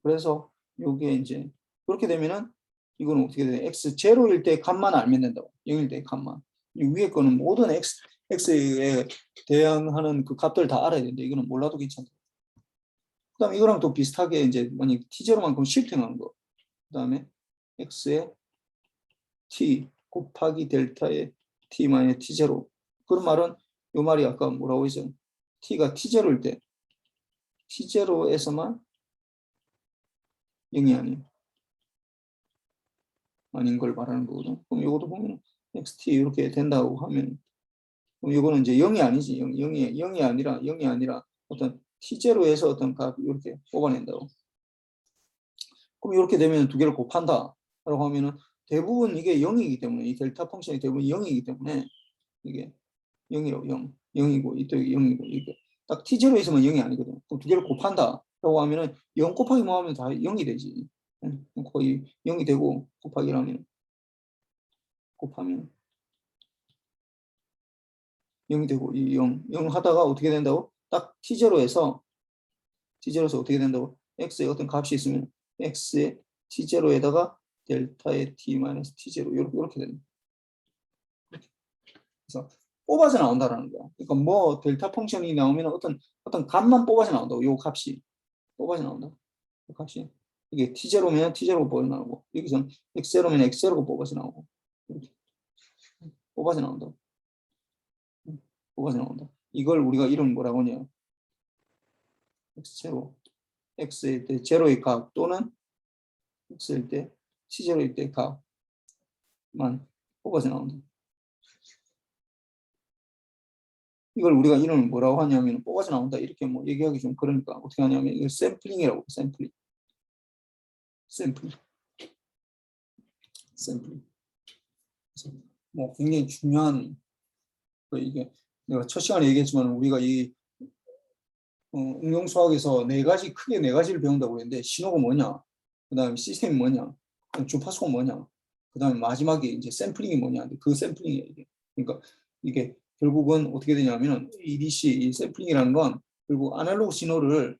그래서 요게 이제 그렇게 되면은 이거는 어떻게 돼? x 제로일 때 값만 알면 된다고. 0일 때 값만. 이 위에 거는 모든 x에 대항하는 그 값들 다 알아야 되는데 이거는 몰라도 괜찮다. 그 다음에 이거랑 또 비슷하게 이제 만약 t0만큼 실행하는 거. 그 다음에 x의 t 곱하기 델타의 t 마이너스 t0. 그런 말은 요 말이 아까 뭐라고 했죠? t가 t0일 때 t0에서만 0이 아닌 걸 말하는 거거든. 그럼 이것도 보면 xt 이렇게 된다고 하면 그럼 이거는 이제 0이 아니지. 0이 아니라 어떤 t0에서 어떤 값 이렇게 뽑아낸다고. 그럼 이렇게 되면 두 개를 곱한다 라고 하면은 대부분 이게 0이기 때문에 이 델타 펑션이 대부분 0이기 때문에 이게 0이라고 0이고 이또 0이고 이게 딱 t0에서만 0이 아니거든. 그럼 두 개를 곱한다 라고 하면은 0 곱하기 뭐 하면 다 0이 되지. 거의 0이 되고 곱하기라면 곱하면 0이 되고 이 0 하다가 어떻게 된다고? 딱 t0에서 어떻게 된다고? x에 어떤 값이 있으면 x의 t0에다가 델타의 t-t0 이렇게 됩니다. 그래서 뽑아서 나온다라는 거야. 그러니까 뭐 델타 펑션이 나오면 어떤 값만 뽑아서 나온다고. 요 값이 뽑아서 나온다. 그 값이 이게 t0면 t0가 뽑아서 나오고 여기서 x0면 x0가 뽑아서 나오고 이렇게 뽑아서 나온다. 뽑아서 나온다. 이걸 우리가 이름 뭐라고 하냐? x0 x일 때 제로의 값 또는 x일 때 t0일 때 값만 뽑아서 나온다. 이걸 우리가 이름을 뭐라고 하냐면 뽑아서 나온다 이렇게 뭐 얘기하기 좀 그러니까 어떻게 하냐면 이걸 샘플링이라고 샘플링. 그래서 뭐 굉장히 중요한 이게 내가 첫 시간에 얘기했지만 우리가 이 응용 수학에서 크게 네 가지를 배운다고 했는데 신호가 뭐냐, 그다음에 시스템이 뭐냐, 주파수가 뭐냐, 그다음에 마지막에 이제 샘플링이 뭐냐. 그 샘플링이에요 이게. 그러니까 이게 결국은 어떻게 되냐면 ADC 이 샘플링이라는 건 결국 아날로그 신호를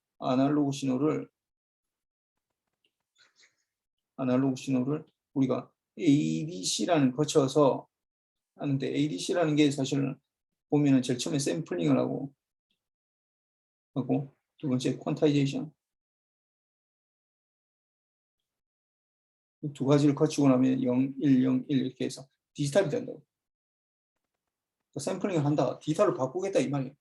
우리가 ADC라는 거쳐서 하는데 ADC라는 게 사실은 보면은 제일 처음에 샘플링을 하고 두 번째 퀀타이제이션 두 가지를 거치고 나면 0, 1, 0, 1 이렇게 해서 디지털이 된다고. 샘플링을 한다. 디지털로 바꾸겠다 이 말이에요.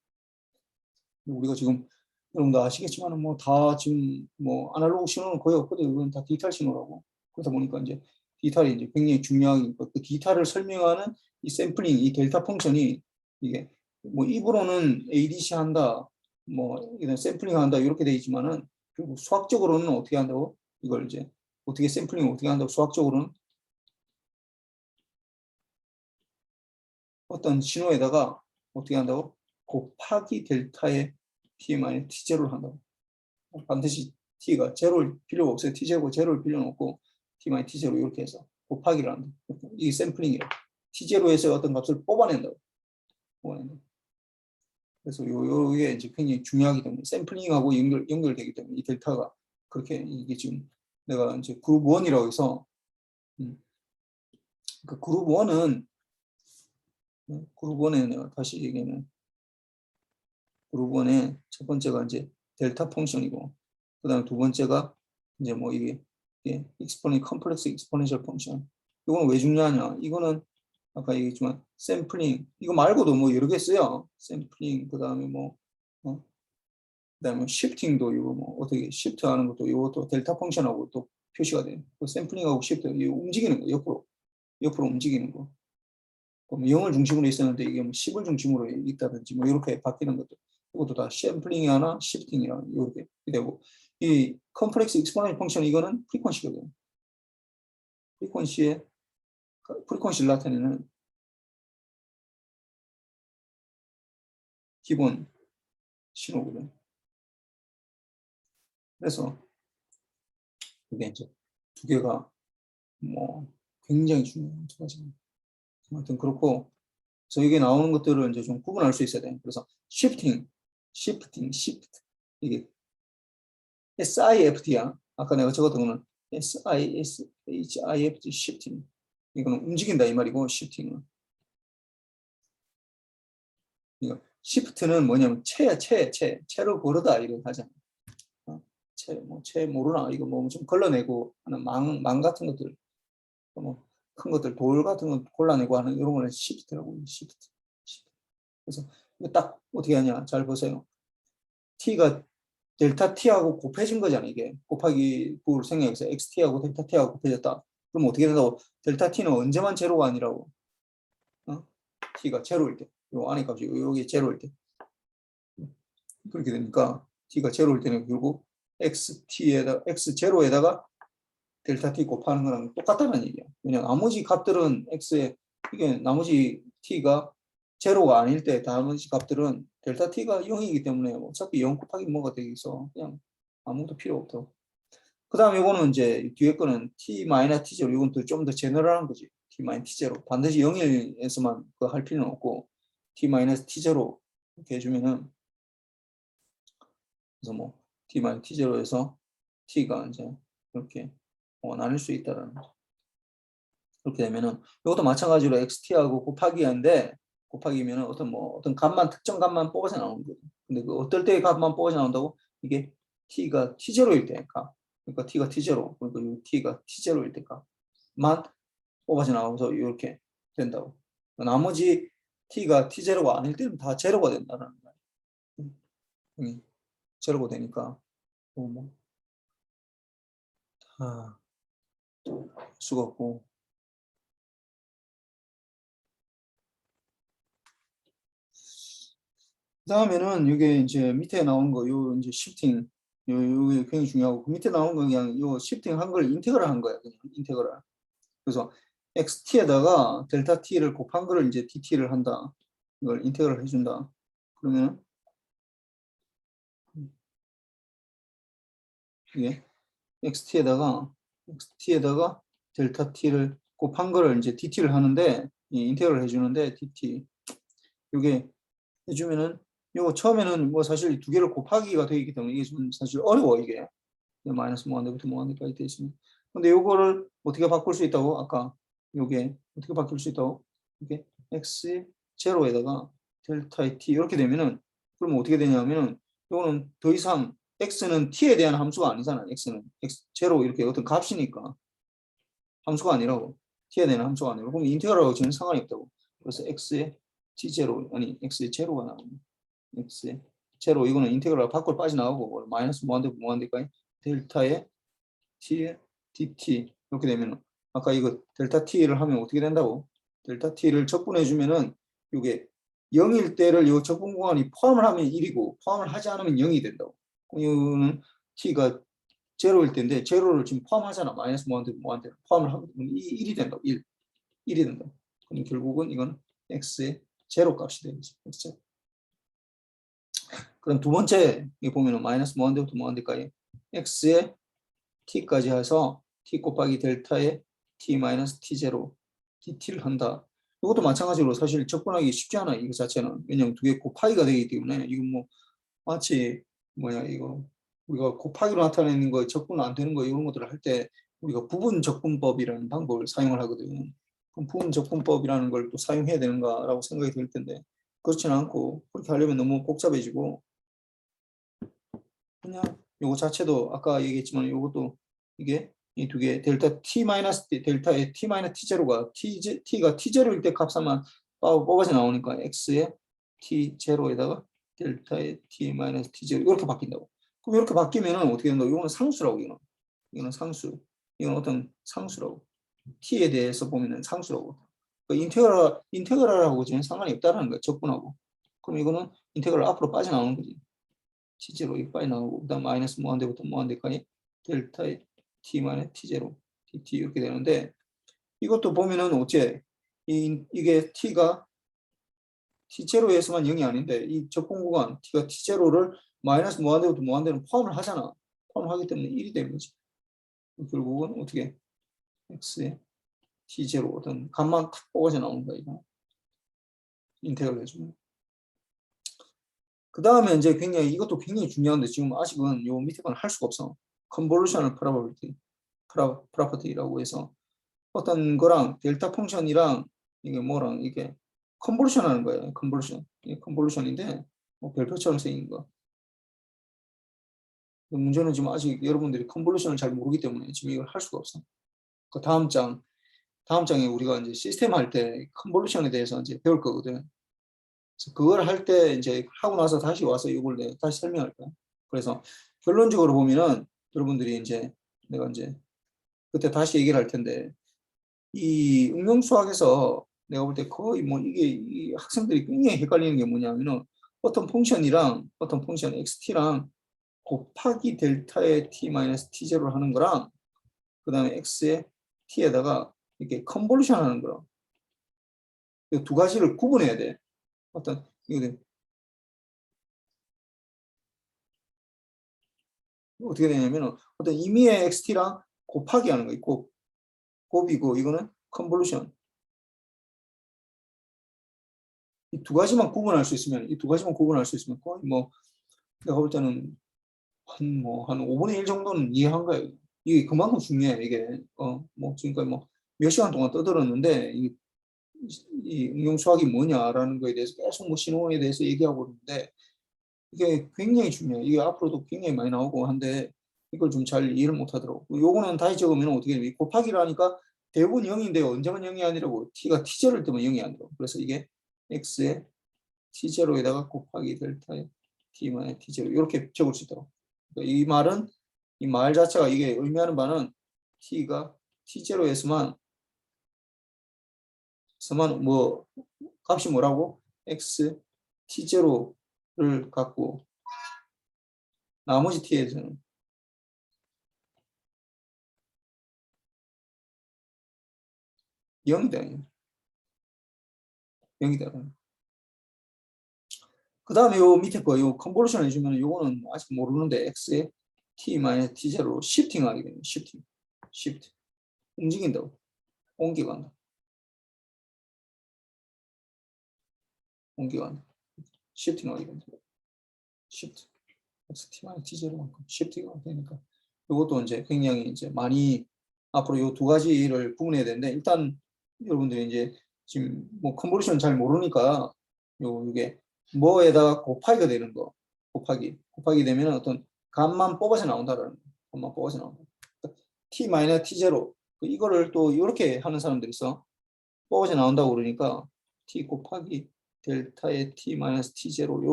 우리가 지금 여러분도 아시겠지만 뭐 다 지금 뭐 아날로그 신호는 거의 없거든요. 이건 다 디지털 신호라고. 그러다 보니까 이제 디지털이 이제 굉장히 중요하니까 그 디지털을 설명하는 이 샘플링, 이 델타 펑션이 이게 뭐 입으로는 ADC 한다, 뭐 이런 샘플링 한다 이렇게 돼 있지만은 결국 수학적으로는 어떻게 한다고? 이걸 이제 어떻게 샘플링을 어떻게 한다고 수학적으로는 어떤 신호에다가 어떻게 한다고? 곱하기 델타의 t-t0를 한다고. 반드시 t가 제로일 필요가 없어요. t 제곱 제로일 필요는 없고 t-t0 이렇게 해서 곱하기를 한다. 이게 샘플링이에요. T0에서 어떤 값을 뽑아낸다고. 그래서 요게 이제 굉장히 중요하기 때문에 샘플링하고 연결되기 때문에 이 델타가 그렇게 이게 지금 내가 이제 그룹 1이라고 해서 그 그룹 1은 그룹 1에 내가 다시 얘기하면 그룹 1의 첫 번째가 이제 델타 펑션이고 그다음에 두 번째가 이제 뭐 이게 컴플렉스 익스포넨셜 펑션. 이거는 왜 중요하냐? 이거는 아까 얘기했지만 샘플링 이거 말고도 뭐 여러 개 써요. 샘플링 그다음에 뭐 그다음에 시프팅도 이거 뭐 어떻게 시프트하는 것도 이것도 델타 펑션하고 또 표시가 돼요. 그 샘플링하고 시프트 이거 움직이는 거 옆으로 움직이는 거. 그럼 0을 중심으로 있었는데 이게 뭐 10을 중심으로 있다든지 뭐 이렇게 바뀌는 것도 이것도 다 샘플링이 하나 시프팅이랑 이렇게 되고 이 컴플렉스 익스포넨셜 펑션 이거는 프리퀀시거든요. 프리퀀시를 나타내는 기본 신호거든요. 그래서 이게 이제 두 개가 뭐 굉장히 중요한 두 가지. 아무튼 그렇고 저에게 나오는 것들을 이제 좀 구분할 수 있어야 돼요. 그래서 시프트 이게 SIFT야. 아까 내가 적었던 거는 SIFT shifting. 이거는 움직인다 이 말이고 shifting은. 이거 시프트는 뭐냐면 채로 고르다 이렇게 하잖아. 채 모르나 이거 뭐 좀 걸러내고 하는 망 같은 것들 뭐 큰 것들 돌 같은 거 골라내고 하는 이런 거는 시프트라고 시프트. 그래서 이거 딱 어떻게 하냐 잘 보세요. t가 델타 t하고 곱해진 거잖아 이게 곱하기 9를 생각해서 xt하고 델타 t하고 곱해졌다. 그럼 어떻게 된다고? 델타 t는 언제만 제로가 아니라고? t가 제로일 때, 요 안에 값이 여기 제로일 때 그렇게 되니까 t가 제로일 때는 결국 x0에다가 델타 t 곱하는 거랑 똑같다는 얘기야. 왜냐 나머지 값들은 x에 이게 나머지 t가 제로가 아닐 때 나머지 값들은 델타 t가 0이기 때문에 어차피 0 곱하기 뭐가 되겠어. 그냥 아무것도 필요 없다고. 그 다음에 이거는 이제 뒤에 거는 t-t0 이건 좀 더 제너럴한 거지. t-t0 반드시 0에서만 할 필요는 없고 t-t0 이렇게 해주면은 그래서 뭐 t-t0에서 t가 이제 이렇게 나눌 수 있다라는 거죠. 그렇게 되면은 이것도 마찬가지로 xt하고 곱하기인데 곱하기면은 어떤 값만 특정 값만 뽑아서 나오는 거죠. 근데 그 어떨 때 값만 뽑아서 나온다고? 이게 t가 t0일 때 값. 그러니까 t가 t0. 그러니까 이 t가 t0일 때 값만 뽑아서 나오면서 이렇게 된다고. 나머지 t가 t0가 아닐 때는 다 제로가 된다는 거예요. 제로가 되니까 뭐 수가 없고. 그다음에는 이게 이제 밑에 나온 거, 요 이제 시프팅, 요게 굉장히 중요하고 그 밑에 나온 거 그냥 요 시프팅 한 걸 인테그럴 한 거야, 그냥 인테그럴. 그래서 xt에다가 델타 t를 곱한 거를 이제 dt를 한다. 이걸 인테그럴 해준다. 그러면 이게 xt에다가 델타 t를 곱한 거를 이제 dt를 하는데 인테그럴 해주는데 dt 이게 해주면은 요거 처음에는 뭐 사실 두 개를 곱하기가 되어 있기 때문에 이게 좀 사실 어려워 이게 마이너스 무한대부터 무한대까지 되어 있으면 근데 요거를 어떻게 바꿀 수 있다고 아까 요게 어떻게 바꿀 수 있다고 이게 x 제로에다가 델타 t 이렇게 되면은 그러면 어떻게 되냐면은 요거는 더 이상 x는 t에 대한 함수가 아니잖아. x는 x 제로 이렇게 어떤 값이니까 함수가 아니라고 t에 대한 함수가 아니고 그럼 인테그럴하고 전혀 상관이 없다고. 그래서 x의 t0 아니 x의 제로가 나옵니다. x의 제로 이거는 인테그럴 밖으로 빠져나오고 마이너스 무한대 무한대까지 델타의 t의 dt 이렇게 되면 아까 이거 델타 t를 하면 어떻게 된다고? 델타 t를 적분해 주면은 이게 0일 때를 이 적분 구간이 포함을 하면 1이고 포함을 하지 않으면 0이 된다고. 이거는 t가 제로일 때인데 제로를 지금 포함하잖아. 마이너스 무한대 무한대 포함을 하면 1이 된다고. 1이 된다고. 그럼 결국은 이건 x의 제로 값이 되겠지. x 그럼 두 번째 이 보면은 마이너스 무한대부터 무한대까지 x의 t까지 해서 t 곱하기 델타의 t-t0 dt를 한다. 이것도 마찬가지로 사실 접근하기 쉽지 않아. 이거 자체는. 왜냐면 두 개 곱하기가 되기 때문에 이건 뭐 마치 뭐야 이거 우리가 곱하기로 나타내는 거 접근 안 되는 거 이런 것들을 할 때 우리가 부분 접근법이라는 방법을 사용을 하거든요. 그럼 부분 접근법이라는 걸 또 사용해야 되는가라고 생각이 들 텐데 그렇지는 않고 그렇게 하려면 너무 복잡해지고 그냥 요거 자체도 아까 얘기했지만 요것도 이게 이 두 개 델타 t 마이너스 델타의 t 마이너스 t0가 t가 t0일 때 값만 뽑아서 나오니까 x의 t0에다가 델타의 t 마이너스 t0 이렇게 바뀐다고. 그럼 이렇게 바뀌면은 어떻게 된다고? 이거는 상수라고 이거는 상수. 이건 어떤 상수라고. t에 대해서 보면은 상수라고. 그러니까 인테그랄하고 전혀 상관이 없다는 거야. 적분하고. 그럼 이거는 인테그랄 앞으로 빠져나오는 거지. t0 이 빠져나오고 그다음 마이너스 무한대부터 무한대까지 델타의 t 마이너스 t0 dt 이렇게 되는데 이것도 보면은 어째 이게 t가 t0에서만 0이 아닌데 이 적분 구간 t가 t0를 마이너스 무한대부터 무한대는 포함을 하잖아. 포함을 하기 때문에 1이 되는 거지. 결국은 어떻게 x의 t0 어떤 값만 탁 뽑아져 나오는 거야. 이거. 인테그럴 해주면. 그 다음에 이제 굉장히 이것도 굉장히 중요한데 지금 아직은 요 밑에 건 할 수가 없어. 컨볼루셔널 프로퍼티라고 해서 어떤 거랑 델타 펑션이랑 이게 뭐랑 이게 컨볼루션 하는 거예요. 컨볼루션. 이게 컨볼루션인데 뭐 별표처럼 생긴 거. 문제는 지금 아직 여러분들이 컨볼루션을 잘 모르기 때문에 지금 이걸 할 수가 없어. 그 다음 장에 우리가 이제 시스템 할 때 컨볼루션에 대해서 이제 배울 거거든. 그래서 그걸 할 때 이제 하고 나서 다시 와서 이걸 내가 다시 설명할 거야. 그래서 결론적으로 보면은 여러분들이 이제 내가 이제 그때 다시 얘기를 할 텐데 이 응용 수학에서 내가 볼 때 거의 뭐 이게 이 학생들이 굉장히 헷갈리는 게 뭐냐면은 어떤 펑션이랑 어떤 펑션 xt랑 곱하기 델타의 t 마이너스 t0를 하는 거랑 그 다음에 x의 t에다가 이렇게 컨볼루션 하는 거랑 이 두 가지를 구분해야 돼. 어떤 이거 어떻게 되냐면 어떤 임의의 xt랑 곱하기 하는 거 있고 곱이고 이거는 컨볼루션. 이 두 가지만 구분할 수 있으면 거의 뭐 내가 볼 때는 한 5분의 1 정도는 이해한 거예요. 이게 그만큼 중요해 이게. 뭐 지금까지 뭐 몇 시간 동안 떠들었는데 이 응용 수학이 뭐냐라는 거에 대해서 계속 뭐 신호에 대해서 얘기하고 있는데 이게 굉장히 중요해. 이게 앞으로도 굉장히 많이 나오고 한데 이걸 좀 잘 이해를 못 하더라고. 요거는 다시 적으면 어떻게 돼? 곱하기라니까 대부분 0인데 언제만 0이 아니라고 t가 t0일 때만 0이 아니라고. 그래서 이게 x의 t0에다가 곱하기 델타의 t만의 t0 이렇게 적을 수 있다고. 그러니까 이 말은 이 말 자체가 이게 의미하는 바는 t가 t0에서만 뭐 값이 뭐라고? x t0를 갖고 나머지 t에서는 0이다. 0이다. 그 다음에 요 밑에 거, 요 컨볼루션 해주면 요거는 아직 모르는데 x의 t-t0로 시프팅하게 됩니다. 시프트. 움직인다고. 옮겨간다. 시프팅하게 됩니다. 시프트. x-t-t0만큼 시프팅하게 되니까 요것도 이제 굉장히 이제 많이 앞으로 요 두 가지를 구분해야 되는데 일단 여러분들이 이제 지금 뭐 컨볼루션 잘 모르니까 요게 뭐에다가 곱하기가 되는 거 곱하기 되면 어떤 값만 뽑아서 나온다라는 거. 값만 뽑아서 나온다. t-t0 이거를 또 이렇게 하는 사람들이 있어. 뽑아서 나온다고 그러니까 t 곱하기 델타의 t-t0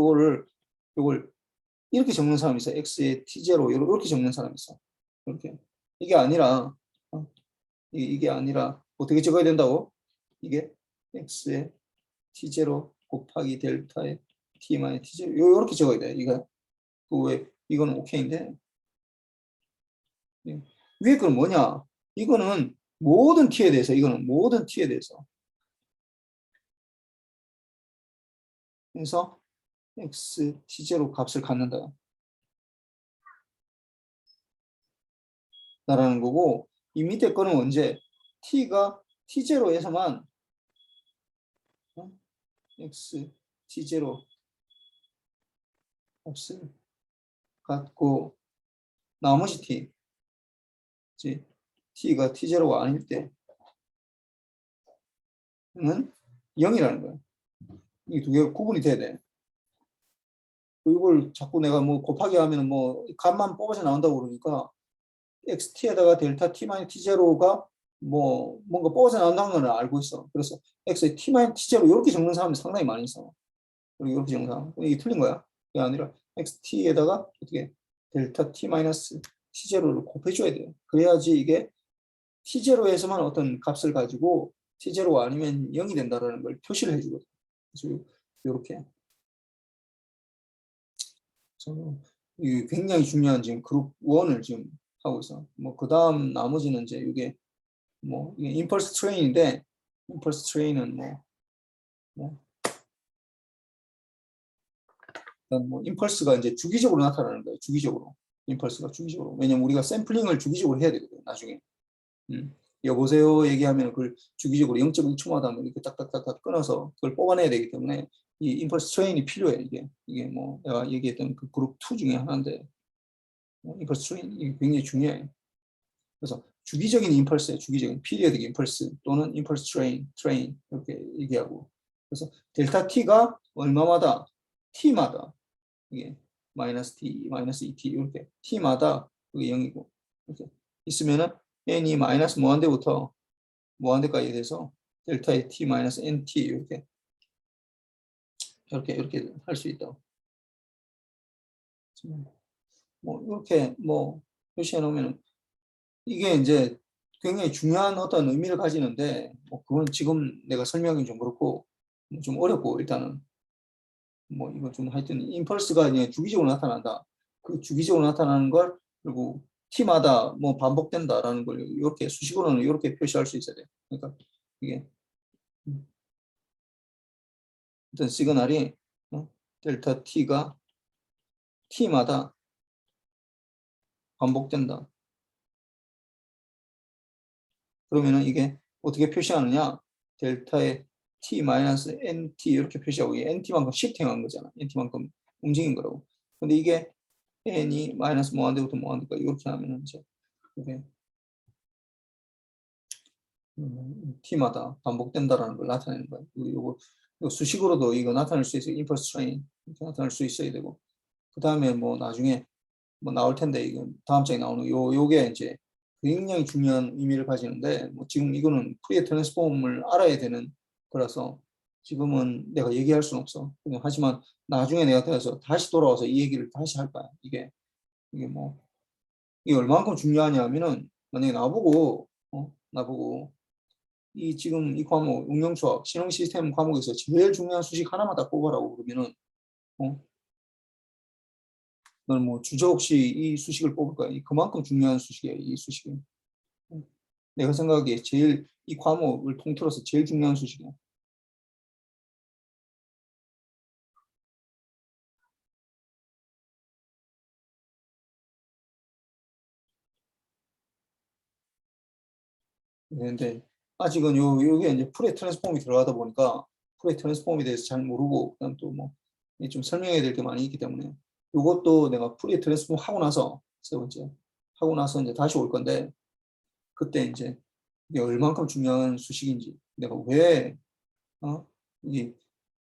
요걸 이렇게 적는 사람이 있어. x의 t0 이렇게 적는 사람이 있어. 이렇게 이게 아니라 이게 아니라 어떻게 적어야 된다고? 이게 x의 t0 곱하기 델타의 t-t0 이렇게 적어야 돼. 이거 왜 이거는 오케이인데 위에 건 뭐냐? 이거는 모든 t에 대해서 그래서 x t0 값을 갖는다. 라는 거고 이 밑에 거는 언제 t가 t0에서만 x t0 값을 갖고 나머지 t, t가 t0가 아닐 때는 0이라는 거예요. 이 두 개가 구분이 돼야 돼. 이걸 자꾸 내가 뭐 곱하기 하면 뭐 값만 뽑아서 나온다고 그러니까 xt에다가 델타 t 마이너스 t0가 뭐 뭔가 뽑아서 나온다는 걸 알고 있어. 그래서 x의 t 마이너스 t0 이렇게 적는 사람이 상당히 많이 있어. 그리고 이렇게 적는 사람. 이게 틀린 거야. 그게 아니라 xt에다가 어떻게 델타 t 마이너스 t0를 곱해줘야 돼요. 그래야지 이게 t0에서만 어떤 값을 가지고 t0가 아니면 0이 된다는 걸 표시를 해주거든. 그래서 이렇게. 이 굉장히 중요한 지금 그룹 1을 지금 하고 있어. 뭐 그 다음 나머지는 이제 이게 뭐 이게 임펄스 트레인인데 임펄스 트레인은 일단 뭐 임펄스가 이제 주기적으로 나타나는 거예요. 주기적으로 임펄스가 주기적으로. 왜냐면 우리가 샘플링을 주기적으로 해야 되거든. 나중에 여보세요 얘기하면 그걸 주기적으로 0.1초마다 이렇게 딱딱딱딱 끊어서 그걸 뽑아내야 되기 때문에 이 임펄스 트레인이 필요해. 이게 뭐 내가 얘기했던 그 그룹 2 중에 하나인데 임펄스 트레인이 굉장히 중요해. 그래서 주기적인 임펄스에 주기적인 피리어딕 임펄스 또는 임펄스 트레인 이렇게 얘기하고. 그래서 델타 t가 얼마마다 t마다 이게 마이너스 t, 마이너스 2t 이렇게 t마다 그게 0이고 이렇게 있으면은 n이 마이너스 무한대부터 무한대까지 돼서 델타의 t 마이너스 nt 이렇게 할 수 있다. 뭐 이렇게 뭐 표시해 놓으면 이게 이제 굉장히 중요한 어떤 의미를 가지는데 뭐 그건 지금 내가 설명이 좀 그렇고 좀 어렵고 일단은 뭐 이거 좀 하여튼 임펄스가 이제 주기적으로 나타난다. 그 주기적으로 나타나는 걸 그리고 t마다 뭐 반복된다라는 걸 이렇게 수식으로는 이렇게 표시할 수 있어야 돼. 그러니까 이게 어떤 시그널이 델타 t가 t마다 반복된다. 그러면은 이게 어떻게 표시하느냐? 델타의 t-nt 이렇게 표시하고 이 nt만큼 시프팅한 거잖아. nt만큼 움직인 거라고. 근데 이게 n이 마이너스 무한대부터 무한대까지 이렇게 하면은 이제 이게 t마다 반복된다라는 걸 나타내는 거야. 이거 수식으로도 이거 나타낼 수 있어요. 임펄스 트레인 이렇게 나타낼 수 있어야 되고. 그 다음에 뭐 나중에 뭐 나올 텐데 이거 다음 장에 나오는 요게 이제 굉장히 중요한 의미를 가지는데 뭐 지금 이거는 프리에 트랜스폼을 알아야 되는 거라서 지금은 내가 얘기할 수는 없어. 하지만 나중에 내가 돼서 다시 돌아와서 이 얘기를 다시 할 거야. 이게 뭐 이게 얼마만큼 중요하냐면은 만약에 나보고 이 지금 이 과목 응용수학 신흥 시스템 과목에서 제일 중요한 수식 하나만 다 꼽아라고 그러면은 너는 뭐 주저없이 이 수식을 뽑을 거야. 그만큼 중요한 수식이야, 이 수식은. 내가 생각하기에 제일 이 과목을 통틀어서 제일 중요한 수식이야. 근데 아직은 요게 이제 프레 트랜스폼이 들어가다 보니까 프레 트랜스폼에 대해서 잘 모르고 그다음 또 뭐 좀 설명해야 될 게 많이 있기 때문에 요것도 내가 프레 트랜스폼 하고 나서 세 번째 하고 나서 이제 다시 올 건데 그때 이제 이게 얼만큼 중요한 수식인지 내가 왜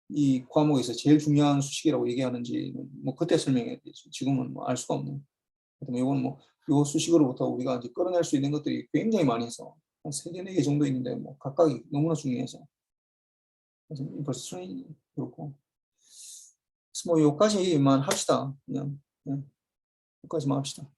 이 과목에서 제일 중요한 수식이라고 얘기하는지 뭐 그때 설명해야 되죠. 지금은 뭐 알 수가 없는. 그다음에 이건 뭐 요 수식으로부터 우리가 이제 끌어낼 수 있는 것들이 굉장히 많이 있어. 한 3개, 4개 정도 있는데 뭐 각각이 너무나 중요해서. 그래서 인펄스 트레이닝 그렇고. 그래서 뭐 요까지만 합시다. 그냥 여기까지만 합시다.